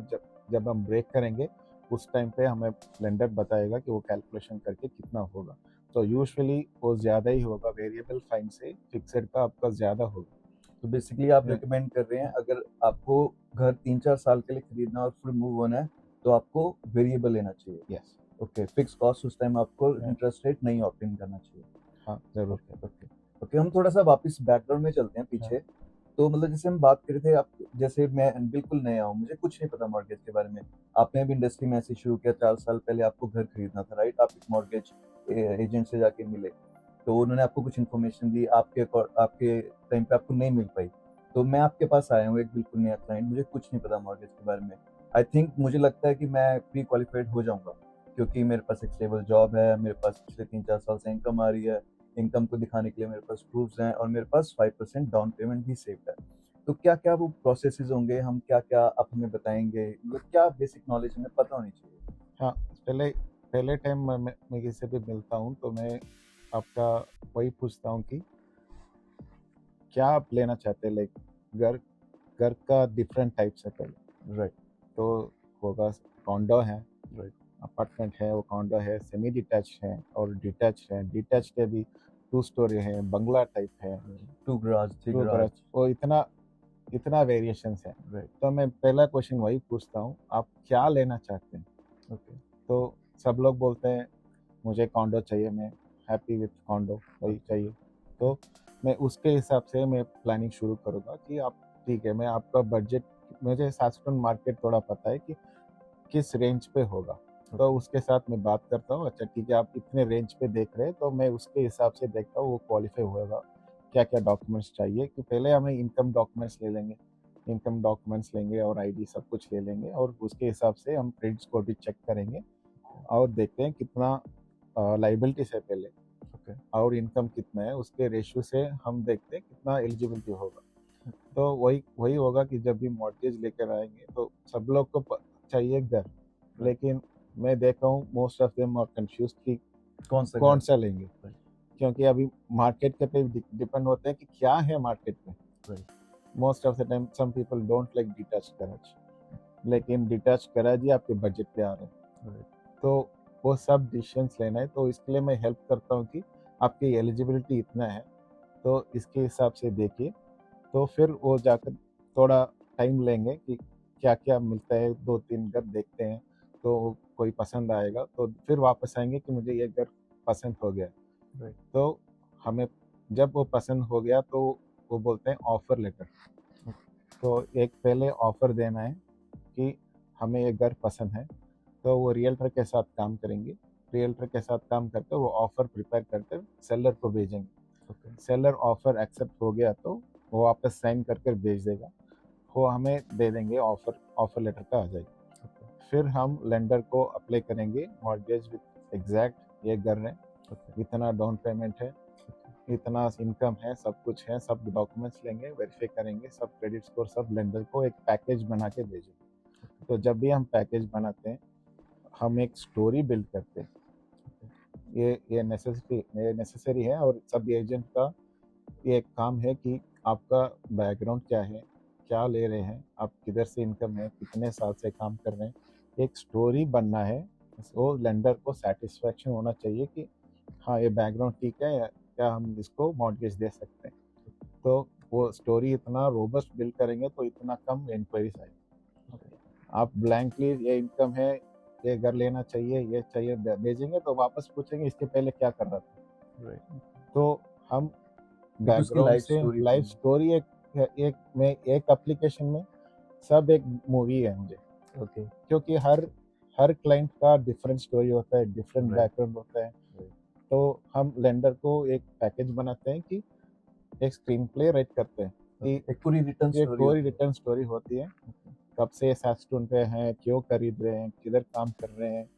जब हम ब्रेक करेंगे उस टाइम पे हमें लेंडर बताएगा कि वो कैलकुलेशन करके कितना होगा, तो यूजुअली वो ज़्यादा ही होगा, वेरिएबल फाइन से फिक्सेड का आपका ज़्यादा होगा। तो बेसिकली आप रिकमेंड कर रहे हैं अगर आपको घर 3-4 साल के लिए खरीदना और फिर मूव होना है तो आपको वेरिएबल लेना चाहिए। यस, ओके, फिक्स कॉस्ट उस टाइम आपको Yeah. इंटरेस्ट रेट नहीं ऑप्ट इन करना चाहिए। हाँ ज़रूर। ओके, ओके, हम थोड़ा सा वापस बैकग्राउंड में चलते हैं पीछे। तो मतलब जैसे हम बात कर रहे थे, आप जैसे मैं बिल्कुल नया हूँ, मुझे कुछ नहीं पता मॉर्गेज के बारे में। आपने भी इंडस्ट्री में ऐसे शुरू किया, 4 साल पहले आपको घर खरीदना था, राइट? आप एक मॉर्गेज एजेंट से जाके मिले, तो उन्होंने आपको कुछ इन्फॉर्मेशन दी, आपके टाइम पे आपको नहीं मिल पाई, तो मैं आपके पास आया हूँ एक बिल्कुल नया क्लाइंट, मुझे कुछ नहीं पता मॉर्गेज के बारे में। आई थिंक मुझे लगता है कि मैं प्री क्वालिफाइड हो जाऊंगा, क्योंकि मेरे पास एक स्टेबल जॉब है, मेरे पास पिछले 3-4 साल से इनकम आ रही है, इनकम को दिखाने के लिए मेरे पास प्रूफ्स हैं, और मेरे पास 5% डाउन पेमेंट भी सेव्ड है। तो क्या क्या वो प्रोसेसेस होंगे, हम क्या क्या आप हमें बताएंगे, मतलब क्या बेसिक नॉलेज हमें पता होनी चाहिए? हाँ, पहले पहले टाइम मैं किसी से भी मिलता हूँ तो मैं आपका वही पूछता हूँ कि क्या आप लेना चाहते हैं, लाइक घर घर का डिफरेंट टाइप्स है पहले, राइट। तो होगा कॉन्डो है, राइट। अपार्टमेंट है, वो कॉन्डो है, सेमी डिटैच है और डिटैच है, डिटैच के भी 2 स्टोरी है, बंगला टाइप है, 2 गराज, 3 2 गराज। गराज, वो इतना इतना वेरिएशंस है। राइट। तो मैं पहला क्वेश्चन वही पूछता हूँ, आप क्या लेना चाहते हैं? ओके। तो सब लोग बोलते हैं मुझे कॉन्डो चाहिए, मैं हैप्पी विथ कॉन्डो, वही चाहिए। तो मैं उसके हिसाब से मैं प्लानिंग शुरू करूँगा कि आप, ठीक है, मैं आपका बजट, मुझे सास्टन मार्केट थोड़ा पता है कि किस रेंज पे होगा, तो उसके साथ मैं बात करता हूँ, अच्छा ठीक है आप इतने रेंज पे देख रहे हैं, तो मैं उसके हिसाब से देखता हूँ वो क्वालिफाई होगा, क्या क्या डॉक्यूमेंट्स चाहिए, कि पहले हमें इनकम डॉक्यूमेंट्स ले लेंगे, इनकम डॉक्यूमेंट्स लेंगे और आईडी सब कुछ ले लेंगे, और उसके हिसाब से हम क्रेडिट स्कोर भी चेक करेंगे और देखते हैं कितना लाइबिलिटीज है पहले, ओके। और इनकम कितना है, उसके रेशियो से हम देखते हैं कितना एलिजिबिलिटी होगा। तो वही वही होगा कि जब भी मॉर्गेज लेकर आएंगे तो सब लोग को चाहिए घर, लेकिन मैं देखा हूँ most of them are confuse कि कौन सा लेंगे, क्योंकि अभी मार्केट के पे डिपेंड होते हैं कि क्या है मार्केट में। Right. Most of the time some people don't like detach garage, लेकिन डिटैच गैराज ही आपके बजट पे आ रहे हैं। राइट। तो वो सब डिसीजंस लेना है, तो इसके लिए मैं हेल्प करता हूँ कि आपकी एलिजिबिलिटी इतना है, तो इसके हिसाब से देखिए, तो फिर वो जाकर थोड़ा टाइम लेंगे कि क्या क्या मिलता है, 2-3 घर देखते हैं, तो कोई पसंद आएगा तो फिर वापस आएंगे कि मुझे ये घर पसंद हो गया। राइट। तो हमें जब वो पसंद हो गया तो वो बोलते हैं ऑफर लेटर, तो एक पहले ऑफर देना है कि हमें ये घर पसंद है, तो वो रियल्टर के साथ काम करेंगे, रियल्टर के साथ काम करके वो ऑफर प्रिपेयर करके सेलर को भेजेंगे। ओके। सेलर ऑफर एक्सेप्ट हो गया तो वो वापस साइन करके भेज देगा, वो हमें दे देंगे, ऑफर लेटर का आ जाएगा। फिर हम लेंडर को अप्लाई करेंगे मॉर्गेज विथ एग्जैक्ट ये घर है, इतना डाउन पेमेंट है, इतना इनकम है, सब कुछ है, सब डॉक्यूमेंट्स लेंगे, वेरीफाई करेंगे, सब क्रेडिट स्कोर, सब लेंडर को एक पैकेज बना के भेजेंगे। तो जब भी हम पैकेज बनाते हैं हम एक स्टोरी बिल्ड करते हैं, ये नेसेसरी है, और सब एजेंट का ये एक काम है कि आपका बैकग्राउंड क्या है, क्या ले रहे हैं आप, किधर से इनकम है, कितने साल से काम कर रहे हैं, एक स्टोरी बनना है। वो लेंडर को सेटिस्फेक्शन होना चाहिए कि हाँ ये बैकग्राउंड ठीक है, क्या हम इसको मॉर्गेज दे सकते हैं। तो वो स्टोरी इतना रोबस्ट बिल्ड करेंगे तो इतना कम इंक्वायरीज आएगी। आप ब्लैंकली ये इनकम है, ये घर लेना चाहिए, ये चाहिए भेजेंगे तो वापस पूछेंगे इसके पहले क्या कर रहा था। राइट। तो हम उसकी बैकग्राउंड लाइफ से स्टोरी लाइफ स्टोरी एक एप्लीकेशन में सब एक मूवी है मुझे, ओके। क्योंकि हर क्लाइंट का डिफरेंट स्टोरी होता है, डिफरेंट Right. बैकग्राउंड होता है। तो हम लेंडर को एक पैकेज बनाते हैं कि एक स्क्रीन प्ले राइट करते हैं कि एक पूरी रिटर्न ये स्टोरी पूरी होती है। रिटर्न स्टोरी होती है, कब से सैस्टून पे हैं, क्यों खरीद रहे हैं, किधर काम कर रहे हैं।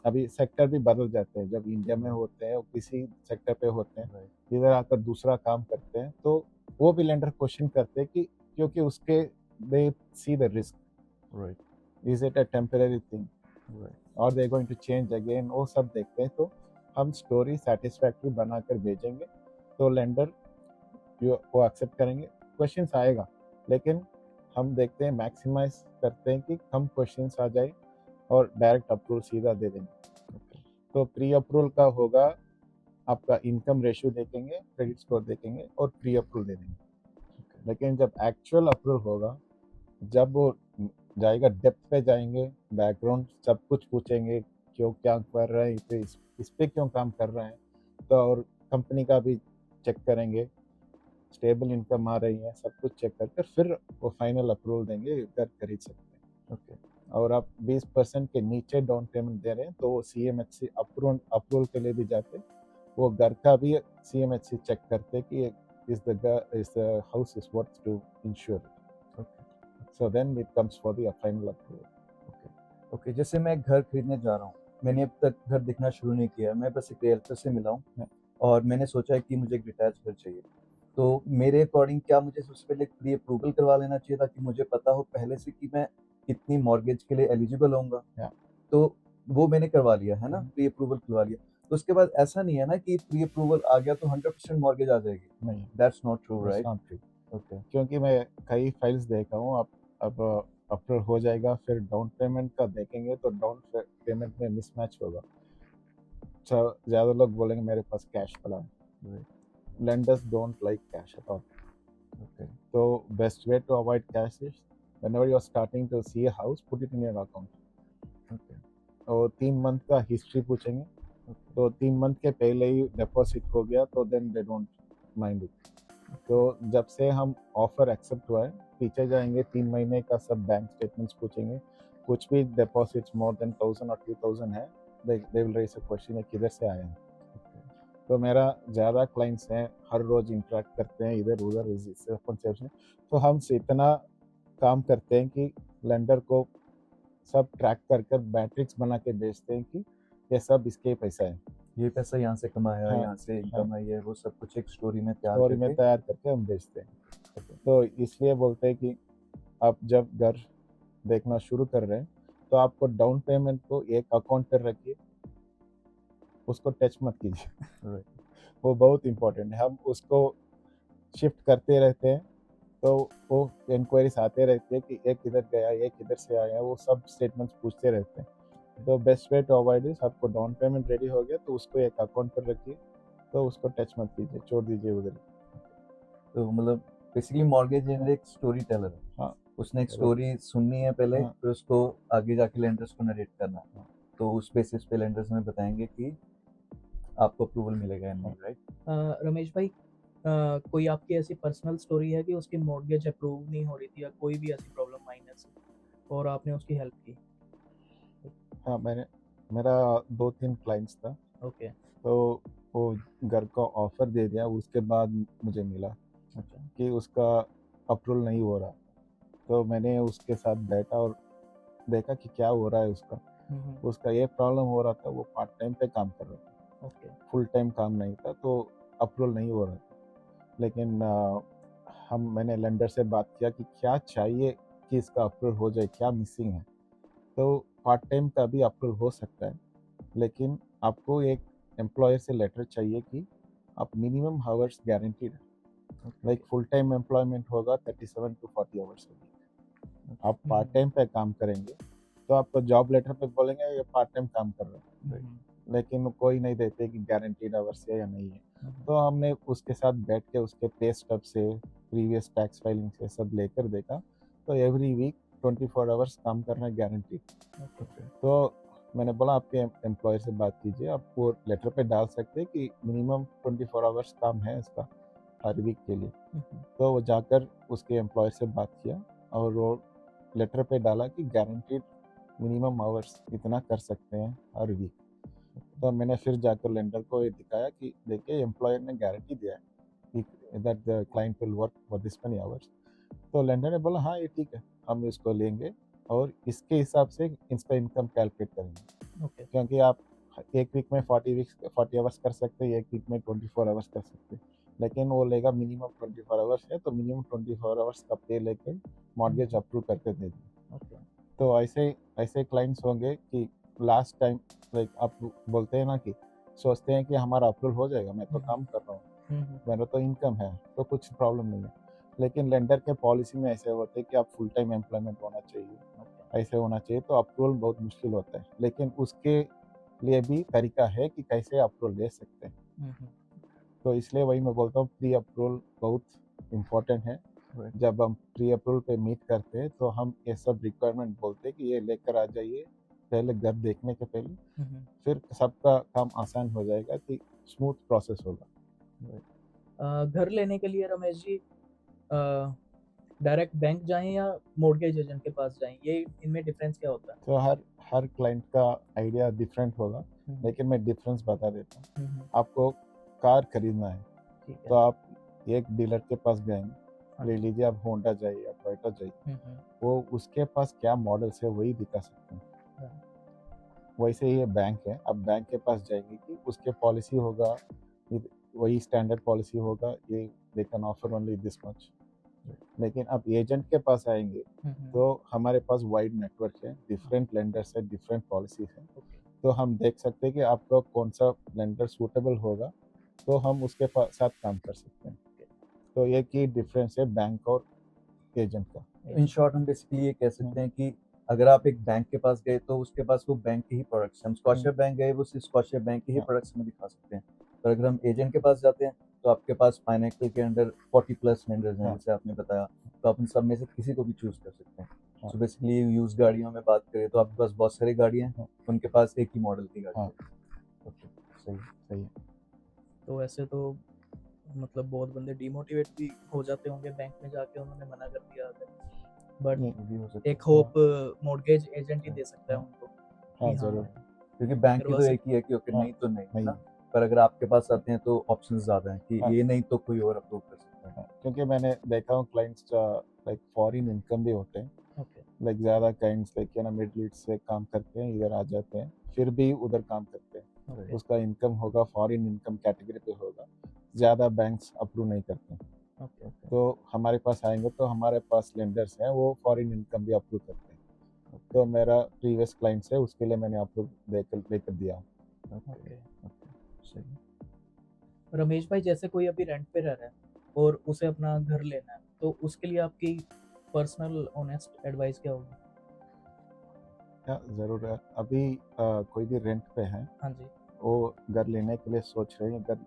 अभी सेक्टर भी बदल जाते हैं, जब इंडिया में होते हैं किसी सेक्टर पे होते हैं, Right. इधर आकर दूसरा काम करते हैं, तो वो भी लेंडर क्वेश्चन करते हैं कि क्योंकि उसके they see the risk, Right. Is it a temporary thing Right. और they going to change again, वो सब देखते हैं। तो हम स्टोरी सेटिस्फैक्टरी बनाकर भेजेंगे तो लेंडर वो एक्सेप्ट करेंगे। क्वेश्चंस आएगा, लेकिन हम देखते हैं मैक्सिमाइज करते हैं कि कम क्वेश्चंस आ जाए और डायरेक्ट अप्रूवल सीधा दे देंगे। तो प्री अप्रूवल का होगा, आपका इनकम रेशियो देखेंगे, क्रेडिट स्कोर देखेंगे और प्री अप्रूवल दे देंगे। लेकिन जब एक्चुअल अप्रूवल होगा, जब वो जाएगा डेप्थ पे जाएंगे, बैकग्राउंड सब कुछ पूछेंगे, क्यों क्या कर रहे हैं, इस पे क्यों काम कर रहे हैं, तो और कंपनी का भी चेक करेंगे, स्टेबल इनकम आ रही है, सब कुछ चेक करके फिर वो फाइनल अप्रूवल देंगे, घर खरीद सकते हैं। ओके। और आप 20% के नीचे डाउन पेमेंट दे रहे हैं तो वो CMHC अप्रूवल के लिए भी जाते, वो घर का भी CMHC चेक करते कि is the house is worth to insure, so then it comes for the final approval. Okay okay, जैसे मैं घर खरीदने जा रहा हूँ, मैंने अब तक घर देखना शुरू नहीं किया, मैं बस एक रियल्टर से मिला हूँ और मैंने सोचा है कि मुझे एक डिटैच घर चाहिए। तो मेरे अकॉर्डिंग क्या मुझे सबसे पहले प्री अप्रूवल करवा लेना चाहिए ताकि मुझे पता हो पहले से कि मैं कितनी मॉर्गेज के लिए एलिजिबल होऊंगा? Yeah. तो वो मैंने करवा लिया है ना, हम्म। प्री अप्रूवल करवा लिया। तो उसके बाद ऐसा नहीं है ना कि प्री अप्रूवल आ गया तो 100% मॉर्गेज आ जाएगी? नहीं, that's not true, that's right? Not true, okay क्योंकि मैं कई फाइल्स देखा हूँ। अब अप्रूवल हो जाएगा, फिर डाउन पेमेंट का देखेंगे तो डाउन पेमेंट में मिसमैच होगा। तो ज़्यादा लोग बोलेंगे मेरे पास कैश पड़ा है, lenders don't like cash at all. Okay So best way to avoid cash is whenever you're starting to see a house, put it in your account. Okay और 3 मंथ का हिस्ट्री पूछेंगे, ओके तो 3 month के पहले ही deposit हो गया तो then they don't mind it. तो जब से हम ऑफर एक्सेप्ट हुआ है, पीछे जाएंगे 3 महीने का सब बैंक स्टेटमेंट्स पूछेंगे, कुछ भी डिपॉजिट्स मोर देन 1000 और 2000 है, they will raise a question किधर से आए हैं। तो मेरा ज़्यादा क्लाइंट्स हैं, हर रोज़ इंटरेक्ट करते हैं इधर उधर इस कॉन्सेप्ट में, तो हम से इतना काम करते हैं कि लेंडर को सब ट्रैक कर कर मैट्रिक्स बना के बेचते हैं कि ये सब इसके पैसा है, ये पैसा यहाँ से कमाया, हाँ, यहाँ से इनकम आई है, वो सब कुछ एक स्टोरी में तैयार स्टोरी में करके। तैयार करके हम बेचते हैं। तो इसलिए बोलते हैं कि आप जब घर देखना शुरू कर रहे हैं तो आपको डाउन पेमेंट को एक अकाउंट पर रखिए, उसको टच मत कीजिए। Right. वो बहुत इंपॉर्टेंट है, हम उसको शिफ्ट करते रहते हैं तो वो इंक्वायरीज आते रहते हैं कि एक किधर गया, एक किधर से आया, वो सब स्टेटमेंट्स पूछते रहते हैं। तो best way to avoid is, आपको डाउन पेमेंट रेडी हो गया तो उसको एक अकाउंट पर रखिए, तो उसको टच मत कीजिए, छोड़ दीजिए उधर ही। तो मतलब बेसिकली मॉर्गेज एजेंट एक स्टोरी टेलर है, हाँ, उसने एक स्टोरी सुननी है पहले, हाँ, फिर उसको आगे जाके लेंडर्स को नरेट करना है। हाँ। तो उस बेसिस पे लेंडर्स हमें बताएंगे कि आपको अप्रूवल मिलेगा या नहीं, राइट? रमेश भाई, कोई आपकी ऐसी पर्सनल स्टोरी है कि उसकी मॉर्गेज अप्रूव नहीं हो रही थी या कोई भी ऐसी प्रॉब्लम आई से और आपने उसकी हेल्प की? हाँ, मेरा 2-3 क्लाइंट्स था, ओके। तो वो घर का ऑफर दे दिया, उसके बाद मुझे मिला अच्छा। कि उसका अप्रूवल नहीं हो रहा। तो मैंने उसके साथ बैठा और देखा कि क्या हो रहा है उसका। उसका ये प्रॉब्लम हो रहा था, वो पार्ट टाइम पे काम कर रहा था, ओके। फुल टाइम काम नहीं था, तो अप्रूवल नहीं हो रहा था। लेकिन मैंने लेंडर से बात किया कि क्या चाहिए कि इसका अप्रूवल हो जाए, क्या मिसिंग है। तो पार्ट टाइम का भी अप्रूवल हो सकता है, लेकिन आपको एक एम्प्लॉयर से लेटर चाहिए कि आप मिनिमम आवर्स गारंटीड है, लाइक फुल टाइम एम्प्लॉयमेंट होगा 37 to 40 आवर्स होगी। आप पार्ट टाइम पे काम करेंगे तो आपको जॉब लेटर पे बोलेंगे ये पार्ट टाइम काम कर रहे हैं, लेकिन कोई नहीं देते कि गारंटीड आवर्स है या नहीं है। तो हमने उसके साथ बैठ के उसके पे स्टब से, प्रीवियस टैक्स फाइलिंग से सब लेकर देखा, तो एवरी वीक 24 आवर्स काम करना गारंटीड। तो मैंने बोला आपके एम्प्लॉयर से बात कीजिए, आप वो लेटर पे डाल सकते हैं कि मिनिमम 24 आवर्स काम है इसका हर वीक के लिए। तो वो जाकर उसके एम्प्लॉयर से बात किया और वो लेटर पे डाला कि गारंटीड मिनिमम आवर्स इतना कर सकते हैं हर वीक। तो मैंने फिर जाकर लेंडर को ये दिखाया कि देखिए एम्प्लॉयर ने गारंटी दिया है कि that the client will work for this money hours. तो लेंडर ने बोला हाँ ये ठीक है, हम इसको लेंगे और इसके हिसाब से इसका इनकम कैलकुलेट करेंगे। ओके। क्योंकि आप एक वीक में 40 आवर्स कर सकते हैं, एक वीक में 24 आवर्स कर सकते हैं, लेकिन वो लेगा मिनिमम 24 आवर्स है, तो मिनिमम 24 आवर्स का पे लेकर मॉर्गेज अप्रूव करके दे दें। ओके। तो ऐसे क्लाइंट्स होंगे कि लास्ट टाइम, लाइक आप बोलते हैं ना कि सोचते हैं कि हमारा अप्रूवल हो जाएगा, मैं तो काम कर रहा हूँ, मेरा तो इनकम है, तो कुछ प्रॉब्लम नहीं है। लेकिन लेंडर के पॉलिसी में ऐसे होते हैं कि आप फुल टाइम एम्प्लॉयमेंट होना चाहिए, ऐसे होना चाहिए, तो अप्रूवल बहुत मुश्किल होता है। लेकिन उसके लिए भी तरीका है कि कैसे अप्रूवल ले सकते हैं। तो इसलिए वही मैं बोलता हूँ प्री अप्रूवल बहुत इम्पोर्टेंट है। जब हम प्री अप्रूवल पे मीट करते हैं तो हम ये सब रिक्वायरमेंट बोलते हैं कि ये लेकर आ जाइए पहले घर देखने के पहले, फिर सबका काम आसान हो जाएगा कि स्मूथ प्रोसेस होगा। घर लेने के लिए रमेश जी, डायरेक्ट बैंक जाएँ या मॉर्गेज एजेंट के पास जाएँ? ये इनमें डिफरेंस क्या होता है? तो हर क्लाइंट का आइडिया डिफरेंट होगा, हुँ, लेकिन मैं डिफरेंस बता देता हूँ। हुँ, हुँ, आपको कार खरीदना है ठीक तो है। आप एक डीलर के पास जाएंगे, हाँ ले जी। लीजिए, आप होंडा जाइए या टोयोटा जाइए, हुँ, हुँ, वो उसके पास क्या मॉडल्स है वही दिखा सकते हैं। हाँ, वैसे ही ये बैंक है, आप बैंक के पास जाएंगे कि उसके पॉलिसी होगा, वही स्टैंडर्ड पॉलिसी होगा, ये they can offer only this much. लेकिन आप एजेंट के पास आएंगे हुँ, हुँ, तो हमारे पास वाइड नेटवर्क है, डिफरेंट लेंडर्स है, डिफरेंट पॉलिसीज है, ओके, तो हम देख सकते हैं कि आपका कौन सा लेंडर सूटेबल होगा, तो हम उसके साथ काम कर सकते हैं। तो ये की डिफरेंस है बैंक और एजेंट का। इन शॉर्ट हम बेसिकली ये कह सकते हैं कि अगर आप एक बैंक के पास गए तो उसके पास वो बैंक के ही प्रोडक्ट्स हैं। हम स्कॉशिया बैंक गए, वो सिर्फ स्कॉशिया बैंक के ही हाँ। प्रोडक्ट्स हमें दिखा सकते हैं। पर अगर हम एजेंट के पास जाते हैं तो आपके पास फाइनेंशियल के अंडर 40 प्लस लेंडर्स हैं, हाँ। जैसे आपने बताया, तो आप उन सब में से किसी को भी चूज कर सकते हैं। हाँ। सो बेसिकली यूज गाड़ियों में बात करें तो आपके पास बहुत सारी गाड़ियां हैं, हाँ। उनके पास एक ही मॉडल की गाड़ी हाँ। है। ओके, सही। सही है। तो वैसे तो मतलब बहुत बंदे डिमोटिवेट भी हो जाते होंगे बैंक में जाके, उन्होंने मना कर दिया अगर, बट नहीं, ये भी हो सकता एक है। होप मॉर्गेज एजेंट ही दे सकता है हाँ। उनको हाँ, कि हाँ, जरूर। क्योंकि बैंक की करवा तो एक सकते ही है कि ओके हाँ, नहीं तो नहीं, है नहीं। ना? पर अगर आपके पास आते हैं तो ऑप्शंस ज़्यादा हैं कि हाँ। ये नहीं तो कोई और अप्रूव कर सकता है। हाँ, क्योंकि मैंने देखा हूँ क्लाइंट्स लाइक फॉरेन इनकम भी होते हैं, ओके, लाइक ज़्यादा क्लाइंट्स लाइक ना मिडिल ईस्ट से काम करते हैं, इधर आ जाते हैं, फिर भी उधर काम करते हैं, ओके, उसका इनकम होगा फॉरेन इनकम कैटेगरी पे होगा, ज़्यादा बैंक्स अप्रूव नहीं करते हैं। ओके, तो हमारे पास आएंगे तो हमारे पास लेंडर्स हैं, वो फॉरेन इनकम भी अप्रूव करते हैं। तो मेरा प्रीवियस क्लाइंट्स है, उसके लिए मैंने अप्रूव लेकर दिया। ओके। सही। रमेश भाई, जैसे कोई अभी रेंट पे रह रहा है और उसे अपना घर लेना है, तो उसके लिए आपकी पर्सनल ऑनेस्ट एडवाइस क्या होगी? क्या ज़रूर है, अभी कोई भी रेंट पे है, हाँ जी, वो घर लेने के लिए सोच रहे हैं, घर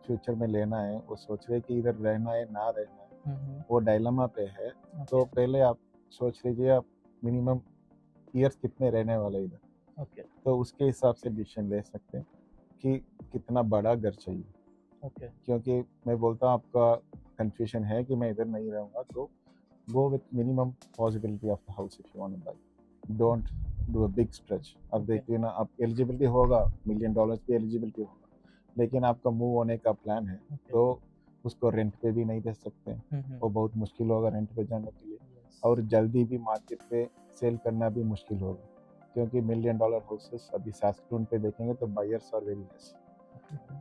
फ्यूचर में लेना है, वो सोच रहे हैं कि इधर रहना है ना रहना है, वो डायलेमा पे है। तो ओके, पहले आप सोच लीजिए आप मिनिमम ईयर्स कितने रहने वाले इधर, ओके, तो उसके हिसाब से डिसीजन ले सकते हैं कि कितना बड़ा घर चाहिए। ओके, क्योंकि मैं बोलता हूँ आपका कंफ्यूजन है कि मैं इधर नहीं रहूँगा, तो go with minimum possibility of the house if you want to buy, don't do a big stretch. अब ओके, देखिए ना, आप एलिजिबिलिटी होगा, $1 मिलियन की एलिजिबिलिटी होगा, लेकिन आपका मूव होने का प्लान है, ओके, तो उसको रेंट पे भी नहीं दे सकते, वो बहुत मुश्किल होगा रेंट पे जाने के लिए, यस, और जल्दी भी मार्केट पे सेल करना भी मुश्किल होगा, क्योंकि $1 मिलियन हाउसेस अभी सास्टून पे देखेंगे तो बायर्स आर वेरी लेस।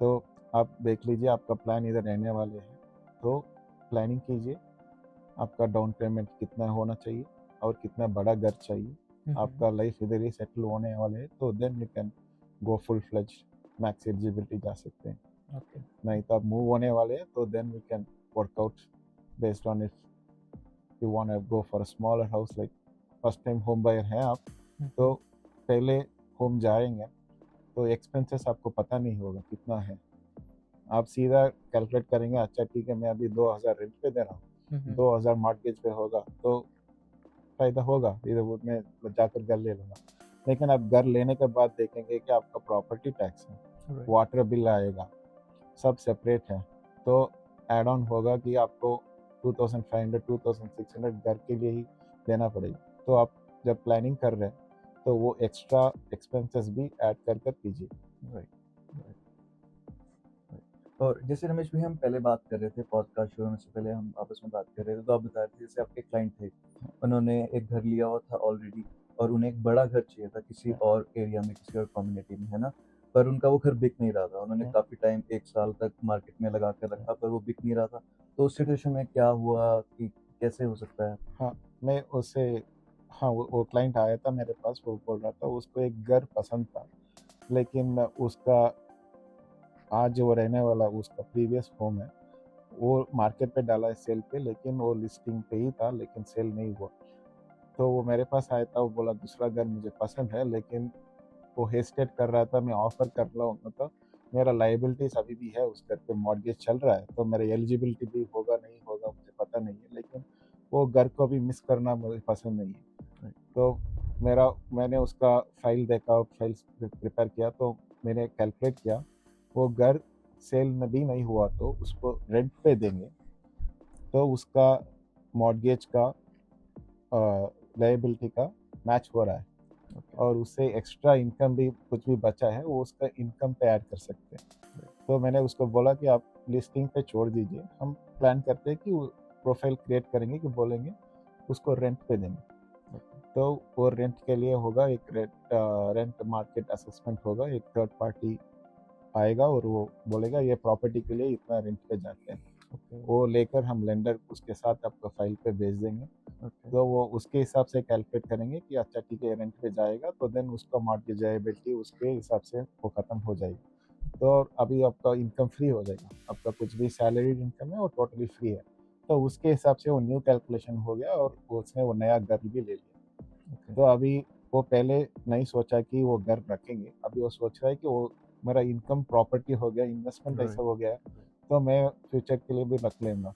तो आप देख लीजिए, आपका प्लान इधर रहने वाले हैं, तो प्लानिंग कीजिए, आपका डाउन पेमेंट कितना होना चाहिए और कितना बड़ा घर चाहिए, आपका लाइफ इधर ही सेटल होने वाले है, तो then you can go full fledge max eligibility जा सकते हैं। ओके, नहीं तो आप मूव होने वाले हैं, तो then we can work out based on if you want to go for a smaller house, like first time home buyer हैं आप, तो पहले होम जाएंगे तो एक्सपेंसेस आपको पता नहीं होगा कितना है, आप सीधा कैलकुलेट करेंगे, अच्छा ठीक है मैं अभी 2000 रेंट पे दे रहा हूँ, 2000 मॉर्गेज पे होगा, तो फायदा होगा, इधर वो मैं जाकर घर ले लूँगा। लेकिन आप घर लेने के बाद देखेंगे कि आपका प्रॉपर्टी टैक्स है, राइट, वाटर बिल आएगा, सब सेपरेट है, तो एड ऑन होगा कि आपको 2500 2600 घर के लिए ही देना पड़ेगा। तो आप जब प्लानिंग कर रहे हैं तो वो एक्स्ट्रा एक्सपेंसेस भी ऐड कर कीजिए। Right, right, right. और जैसे रमेश भाई, हम पहले बात कर रहे थे, पॉडकास्ट शुरू होने से पहले हम आपस में बात कर रहे थे, तो आप बता रहे थे जैसे आपके क्लाइंट थे, उन्होंने एक घर लिया हुआ था ऑलरेडी और उन्हें एक बड़ा घर चाहिए था किसी और एरिया में, किसी और कम्युनिटी में, है ना? पर उनका वो घर बिक नहीं रहा था, उन्होंने काफ़ी टाइम 1 साल तक मार्केट में लगा कर रखा, पर वो बिक नहीं रहा था। तो उस सिचुएशन में क्या हुआ कि कैसे हो सकता है? हाँ, मैं उससे हाँ, वो क्लाइंट आया था मेरे पास, वो बोल रहा था उसको एक घर पसंद था, लेकिन उसका आज वो रहने वाला उसका प्रीवियस होम है, वो मार्केट पे डाला है सेल पे, लेकिन वो लिस्टिंग पे ही था, लेकिन सेल नहीं हुआ। तो वो मेरे पास आया था, वो बोला दूसरा घर मुझे पसंद है, लेकिन वो हेजिटेट कर रहा था, मैं ऑफर कर रहा हूँ, मतलब मेरा लाइबिलिटीज अभी भी है, उस घर पे मॉर्गेज चल रहा है, तो मेरा एलिजिबिलिटी भी होगा नहीं होगा मुझे पता नहीं है, लेकिन वो घर को भी मिस करना मुझे पसंद नहीं है। तो मैंने उसका फाइल देखा, फाइल प्रिपेयर किया, तो मैंने कैलकुलेट किया, वो घर सेल भी नहीं हुआ तो उसको रेंट पे देंगे, तो उसका मॉर्गेज का लायबिलिटी का मैच हो रहा है, और उससे एक्स्ट्रा इनकम भी कुछ भी बचा है वो उसका इनकम पे ऐड कर सकते हैं। तो मैंने उसको बोला कि आप लिस्टिंग पे छोड़ दीजिए, हम प्लान करते हैं कि वो प्रोफाइल क्रिएट करेंगे कि बोलेंगे उसको रेंट पे देंगे। तो वो रेंट के लिए होगा एक रेंट मार्केट असेसमेंट होगा, एक थर्ड पार्टी आएगा और वो बोलेगा ये प्रॉपर्टी के लिए इतना रेंट पे जाते हैं, वो लेकर हम लेंडर उसके साथ आपका फाइल पे भेज देंगे। तो वो उसके हिसाब से कैलकुलेट करेंगे कि अच्छा ठीक है रेंट पे जाएगा, तो देन उसका मॉर्गेज लायबिलिटी उसके हिसाब से वो खत्म हो जाएगी। तो अभी आपका इनकम फ्री हो जाएगा, आपका कुछ भी सैलरी इनकम है वो टोटली फ्री है। तो उसके हिसाब से वो न्यू कैलकुलेशन हो गया और उसने वो नया घर भी ले लिया। तो अभी वो पहले नहीं सोचा कि वो घर रखेंगे, अभी वो सोच रहा है कि वो मेरा इनकम प्रॉपर्टी हो गया, इन्वेस्टमेंट ऐसा हो गया है, तो मैं फ्यूचर के लिए भी रख लेंगा।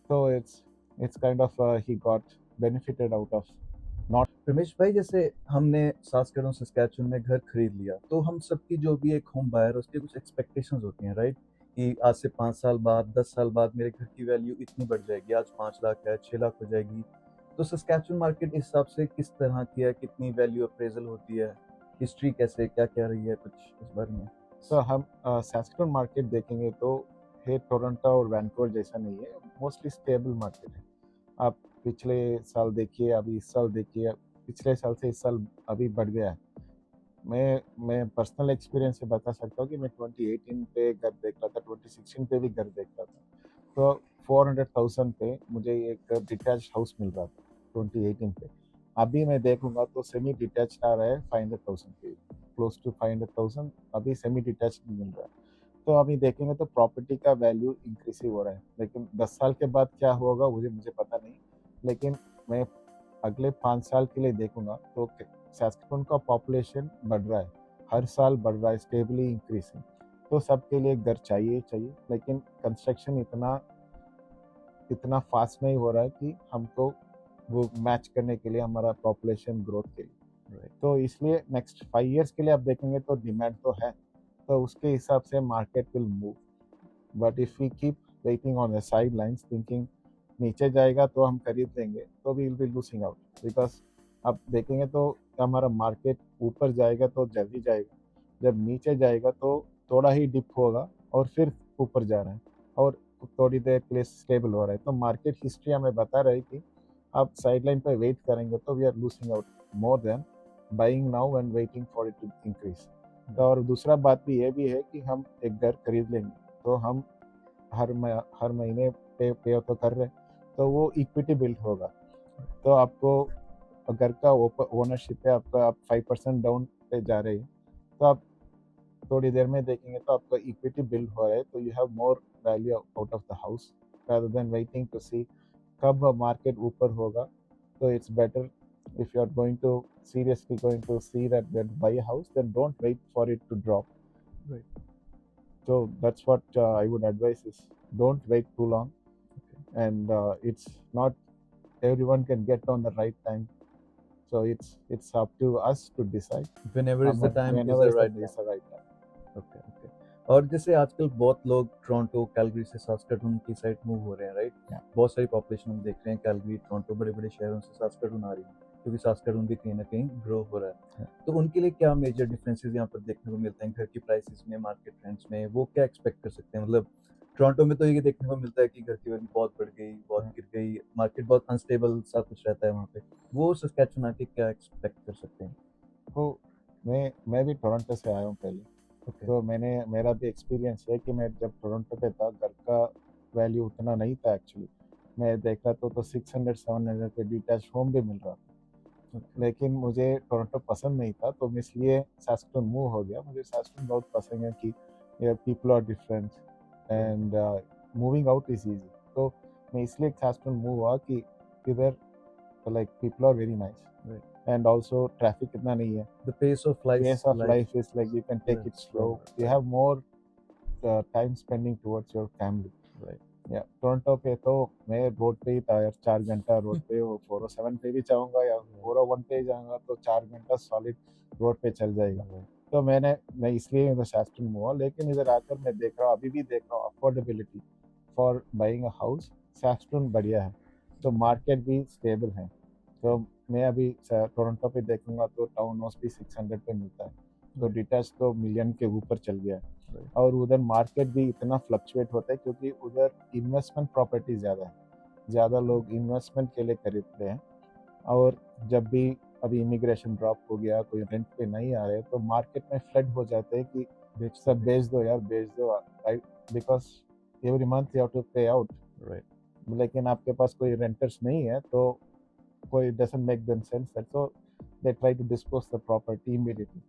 तो it's kind of he got benefited out of not. Ramesh भाई, जैसे हमने सास्केटून सस्कैचुअन में घर खरीद लिया, तो हम सबकी जो भी एक होम बायर उसकी कुछ एक्सपेक्टेशंस होती हैं, राइट? कि आज से 5 साल बाद, 10 साल बाद मेरे घर की वैल्यू इतनी बढ़ जाएगी, आज 5 लाख है, 6 लाख हो जाएगी। तो सस्कैचुअन मार्केट इस हिसाब से किस तरह की है, कितनी वैल्यू अप्रेजल होती है, हिस्ट्री कैसे क्या-क्या रही है, कुछ इस बारे में? तो हम सैस्केटून मार्केट देखेंगे तो है टोरंटो और वैंकूवर जैसा नहीं है, मोस्टली स्टेबल मार्केट है। आप पिछले साल देखिए, अभी इस साल देखिए, पिछले साल से इस साल अभी बढ़ गया है। मैं पर्सनल एक्सपीरियंस से बता सकता हूँ कि मैं 2018 पे घर देख रहा था, 2016 पे भी घर देख रहा था, तो 400,000 पे मुझे एक डिटैच हाउस मिल रहा था 2018 पे। अभी मैं देखूंगा तो सेमी डिटैच आ रहा है 500,000 पे, क्लोज टू 500,000 अभी सेमी डिटैच मिल रहा है। तो अभी देखेंगे तो प्रॉपर्टी का वैल्यू इंक्रीसिव हो रहा है, लेकिन 10 साल के बाद क्या होगा मुझे पता नहीं, लेकिन मैं अगले 5 साल के लिए देखूंगा तो सैस्केटून का पॉपुलेशन बढ़ रहा है, हर साल बढ़ रहा है, स्टेबली इंक्रीजिंग। तो सबके लिए घर चाहिए चाहिए, लेकिन कंस्ट्रक्शन इतना फास्ट नहीं हो रहा है कि हमको वो मैच करने के लिए हमारा पॉपुलेशन ग्रोथ के लिए। तो इसलिए नेक्स्ट 5 इयर्स के लिए आप देखेंगे तो डिमांड तो है, तो उसके हिसाब से market will move. But if we keep waiting on the sidelines thinking नीचे जाएगा तो हम खरीद लेंगे, तो we will be losing out. Because आप देखेंगे तो हमारा मार्केट ऊपर जाएगा तो जल्दी जाएगा, जब नीचे जाएगा तो थोड़ा ही डिप होगा और फिर ऊपर जा रहा है और थोड़ी देर के लिए स्टेबल हो रहा है। तो मार्केट हिस्ट्री हमें बता रहा है कि आप साइडलाइन पर वेट करेंगे तो we are losing out more than buying now and waiting for it to increase. तो और दूसरा बात भी ये भी है कि हम एक घर खरीद लेंगे तो हम हर महीने पे तो कर रहे, तो वो इक्विटी बिल्ड होगा। तो आपको घर का ओनरशिप है आपका, आप 5% डाउन पे जा रहे हैं, तो आप थोड़ी देर में देखेंगे तो आपका इक्विटी बिल्ड हो रहा है, तो you have more value out of the house rather than waiting to see कब मार्केट ऊपर होगा। तो it's better if you are going to seriously going to see that buy a house, then don't wait for it to drop. Right. So that's what I would advise is don't wait too long. And it's not everyone can get on the right time, so it's up to us to decide Whenever is the time is whenever the is right the right time. Okay okay. और जैसे आजकल बहुत लोग Toronto, Calgary से सास्केटून की side move हो रहे हैं, राइट? Yeah. बहुत सारी पॉपुलेशन हम देख रहे हैं, कैलगरी, टोरंटो, बड़े-बड़े शहरों से सास्केटून आ रही है, क्योंकि सास्केटून भी कहीं न कहीं ग्रो हो रहा है। तो उनके लिए क्या मेजर डिफरेंसेस यहाँ पर देखने को मिलते हैं घर की प्राइसेस में, मार्केट रेंट्स में? वो क्या एक्सपेक्ट कर सकते हैं? मतलब टोरंटो में तो ये देखने को मिलता है कि घर की वैल्यू बहुत बढ़ गई, बहुत गिर गई, मार्केट बहुत अनस्टेबल सा कुछ रहता है वहाँ पे। वो सस्कैचुअन आके क्या एक्सपेक्ट कर सकते हैं? तो मैं भी टोरंटो से आया हूँ पहले, ओके, तो मेरा भी एक्सपीरियंस है कि मैं जब टोरंटो पे था घर का वैल्यू उतना नहीं था एक्चुअली। मैं देख रहा तो 600-700 पे डिटैच होम भी मिल रहा था, लेकिन मुझे टोरंटो पसंद नहीं था, तो मैं इसलिए सैस्केटून मूव हो गया। मुझे सैस्केटून बहुत पसंद है कि यार people are different and moving out is easy. तो मैं इसलिए सैस्केटून मूव हुआ कि इधर like people are very nice and also traffic इतना नहीं है, the pace of life is like you can take it slow, you have more time spending towards your family, right? या टोरंटो पे तो मैं रोड पे ही था यार, 4 घंटा रोड पे, वो 407 पे भी जाऊंगा या 401 पे जाऊंगा तो 4 घंटा सॉलिड रोड पे चल जाएगा। तो मैं इसलिए इधर सैस्केटून में हुआ, लेकिन इधर आकर मैं देख रहा हूँ, अभी भी देख रहा हूँ affordability for buying a house, Saskatoon बढ़िया है। तो मार्केट भी स्टेबल है। तो मैं अभी टोरंटो पे देखूंगा तो टाउन हाउस भी 600 पे मिलता है, तो Right. डिटैच तो मिलियन के ऊपर चल गया है। Right. और उधर मार्केट भी इतना फ्लक्चुएट होता है क्योंकि उधर इन्वेस्टमेंट प्रॉपर्टी ज़्यादा है, ज़्यादा लोग इन्वेस्टमेंट के लिए खरीदते हैं। और जब भी अभी इमिग्रेशन ड्रॉप हो गया, कोई रेंट पे नहीं आ रहे, तो मार्केट में फ्लड हो जाते हैं कि सब बेच दो यार, बेच दो, because every month you have to pay out. Right. लेकिन आपके पास कोई रेंटर्स नहीं है तो कोई doesn't make them sense, so they try to dispose the property immediately.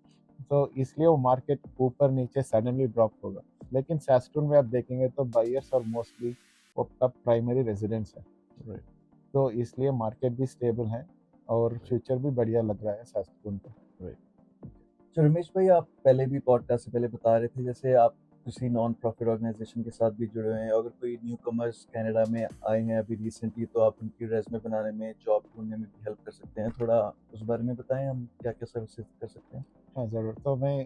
तो इसलिए वो मार्केट ऊपर नीचे सडनली ड्रॉप होगा। लेकिन सैस्टून में आप देखेंगे तो बायर्स और मोस्टली वो अब प्राइमरी रेजिडेंट्स है, Right. तो इसलिए मार्केट भी स्टेबल है और फ्यूचर भी बढ़िया लग रहा है सैस्टून का। तो रमेश भाई, आप पहले भी पॉडकास्ट से पहले बता रहे थे जैसे आप किसी नॉन प्रॉफिट ऑर्गेनाइजेशन के साथ भी जुड़े हुए हैं। अगर कोई न्यू कमर्स कनाडा में आए हैं अभी रिसेंटली, तो आप उनकी रेज्यूमे बनाने में, जॉब ढूंढने में भी हेल्प कर सकते हैं। थोड़ा उस बारे में बताएं, हम क्या क्या सर्विसेज कर सकते हैं। हाँ ज़रूर। तो मैं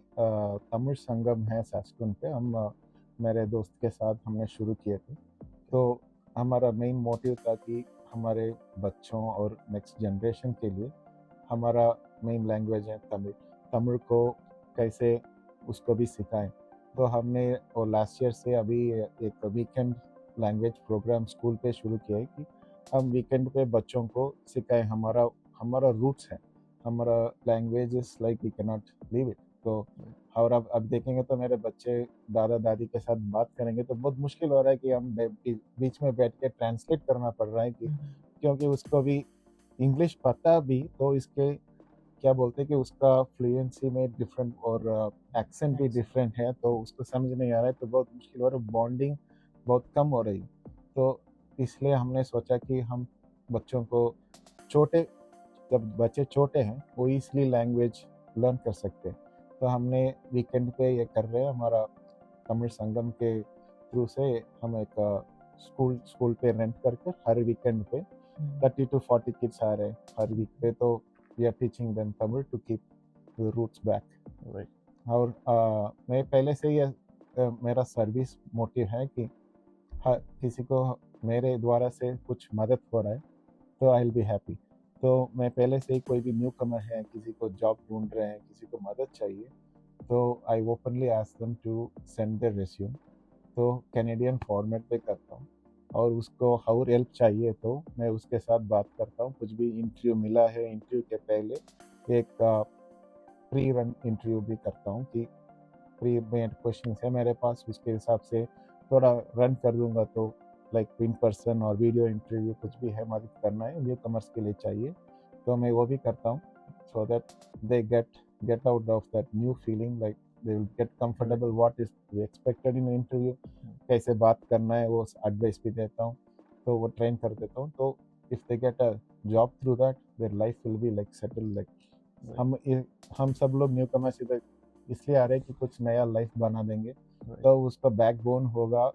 तमिल संगम है सैस्टून पे, हम मेरे दोस्त के साथ हमने शुरू किए थे। तो हमारा मेन मोटिव था कि हमारे बच्चों और नेक्स्ट जनरेशन के लिए हमारा मेन लैंग्वेज है तमिल, तमिल को कैसे उसको भी सिखाएं। तो हमने वो लास्ट ईयर से अभी एक वीकेंड लैंग्वेज प्रोग्राम स्कूल पे शुरू किया है कि हम वीकेंड पे बच्चों को सिखाएं। हमारा हमारा रूट्स है, हमारा language is like we can not leave it. तो और अब देखेंगे तो मेरे बच्चे दादा दादी के साथ बात करेंगे तो बहुत मुश्किल हो रहा है कि हम बीच में बैठ के ट्रांसलेट करना पड़ रहा है कि क्योंकि उसको भी इंग्लिश पता भी, तो इसके क्या बोलते हैं कि उसका फ्लुएंसी में डिफरेंट और एक्सेंट भी डिफरेंट है, तो उसको समझ नहीं आ रहा है, तो बहुत मुश्किल हो रहा है, बॉन्डिंग बहुत कम हो रही। तो इसलिए हमने सोचा कि हम बच्चों को छोटे जब बच्चे छोटे हैं वो ईज़िली लैंग्वेज लर्न कर सकते हैं। तो हमने वीकेंड पे ये कर रहे हैं, हमारा तमिल संगम के थ्रू से हम एक स्कूल पे रेंट करके हर वीकेंड पे 30 to 40 किड्स आ रहे हैं हर वीक पे, तो we are teaching them Tamil to keep the roots back. Right. और मैं पहले से ही मेरा सर्विस मोटिव है कि हर किसी को मेरे द्वारा से कुछ मदद हो रहा है तो आई विल बी हैप्पी। तो मैं पहले से ही कोई भी न्यू कमर है, किसी को जॉब ढूंढ रहे हैं, किसी को मदद चाहिए, तो I openly ask them to send their resume. तो कैनेडियन फॉर्मेट पे करता हूँ और उसको और हेल्प चाहिए तो मैं उसके साथ बात करता हूँ। कुछ भी इंटरव्यू मिला है, इंटरव्यू के पहले एक प्री रन इंटरव्यू भी करता हूँ कि प्री मेड क्वेश्चन है मेरे पास, उसके हिसाब से थोड़ा रन कर दूंगा। तो लाइक इन पर्सन और वीडियो इंटरव्यू कुछ भी है, मदद करना है न्यू कमर्स के लिए चाहिए तो मैं वो भी करता हूँ, so that they get out of that new feeling, like they will get comfortable what is expected in interview, कैसे बात करना है वो एडवाइस भी देता हूँ, तो वो ट्रेन कर देता हूँ। तो if they get a job through that their life will be like settle. Like हम सब लोग न्यू कमर्स इधर इसलिए आ रहे हैं कि कुछ नया लाइफ बना देंगे, तो उसका बैकबोन होगा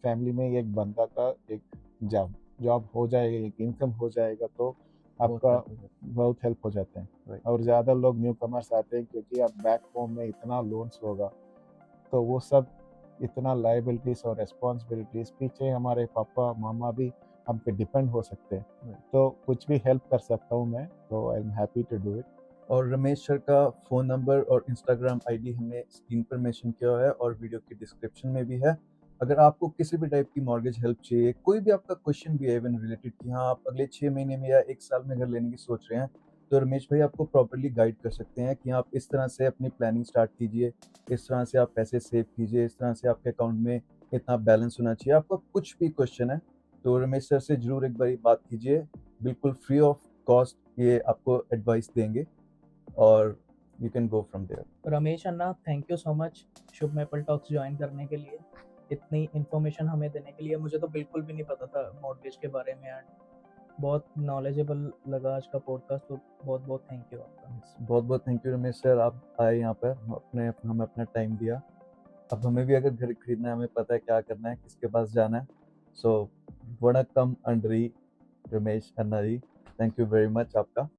फैमिली में एक बंदा का एक जॉब हो जाएगा, एक इनकम हो जाएगा, तो आपका बहुत हेल्प हो जाते हैं। और ज़्यादा लोग न्यू कमर्स आते हैं क्योंकि अब बैक होम में इतना लोन्स होगा, तो वो सब इतना लाइबिलिटीज और रेस्पॉन्सिबिलिटीज, पीछे हमारे पापा मामा भी हम पे डिपेंड हो सकते हैं। तो कुछ भी हेल्प कर सकता हूँ मैं, तो I am happy to do it. और रमेश सर का फ़ोन नंबर और इंस्टाग्राम आईडी हमने स्क्रीन पर मेंशन किया है और वीडियो की डिस्क्रिप्शन में भी है। अगर आपको किसी भी टाइप की मॉर्गेज हेल्प चाहिए, कोई भी आपका क्वेश्चन भी है इवन रिलेटेड कि हाँ, आप अगले 6 महीने में या 1 साल में घर लेने की सोच रहे हैं, तो रमेश भाई आपको प्रॉपर्ली गाइड कर सकते हैं कि आप इस तरह से अपनी प्लानिंग स्टार्ट कीजिए, इस तरह से आप पैसे सेव कीजिए, इस तरह से आपके अकाउंट में इतना बैलेंस होना चाहिए। आपका कुछ भी क्वेश्चन है, तो रमेश सर से ज़रूर एक बारी बात कीजिए, बिल्कुल फ्री ऑफ कॉस्ट ये आपको एडवाइस देंगे और you can go from there. Ramesh anna, thank you so much Shubh maple talks join करने के लिए, इतनी इन्फॉर्मेशन हमें देने के लिए। मुझे तो बिल्कुल भी नहीं पता था मॉर्गेज के बारे में एंड बहुत नॉलेजेबल लगा आज का पॉडकास्ट, तो बहुत बहुत थैंक यू आपका। बहुत बहुत थैंक यू रमेश सर, आप आए यहाँ पर, हमें अपना टाइम दिया। अब हमें भी अगर घर खरीदना है, हमें पता है क्या करना है, किसके पास जाना है। सो वणक्कम अंडरी रमेश अन्ना जी, थैंक यू वेरी मच आपका।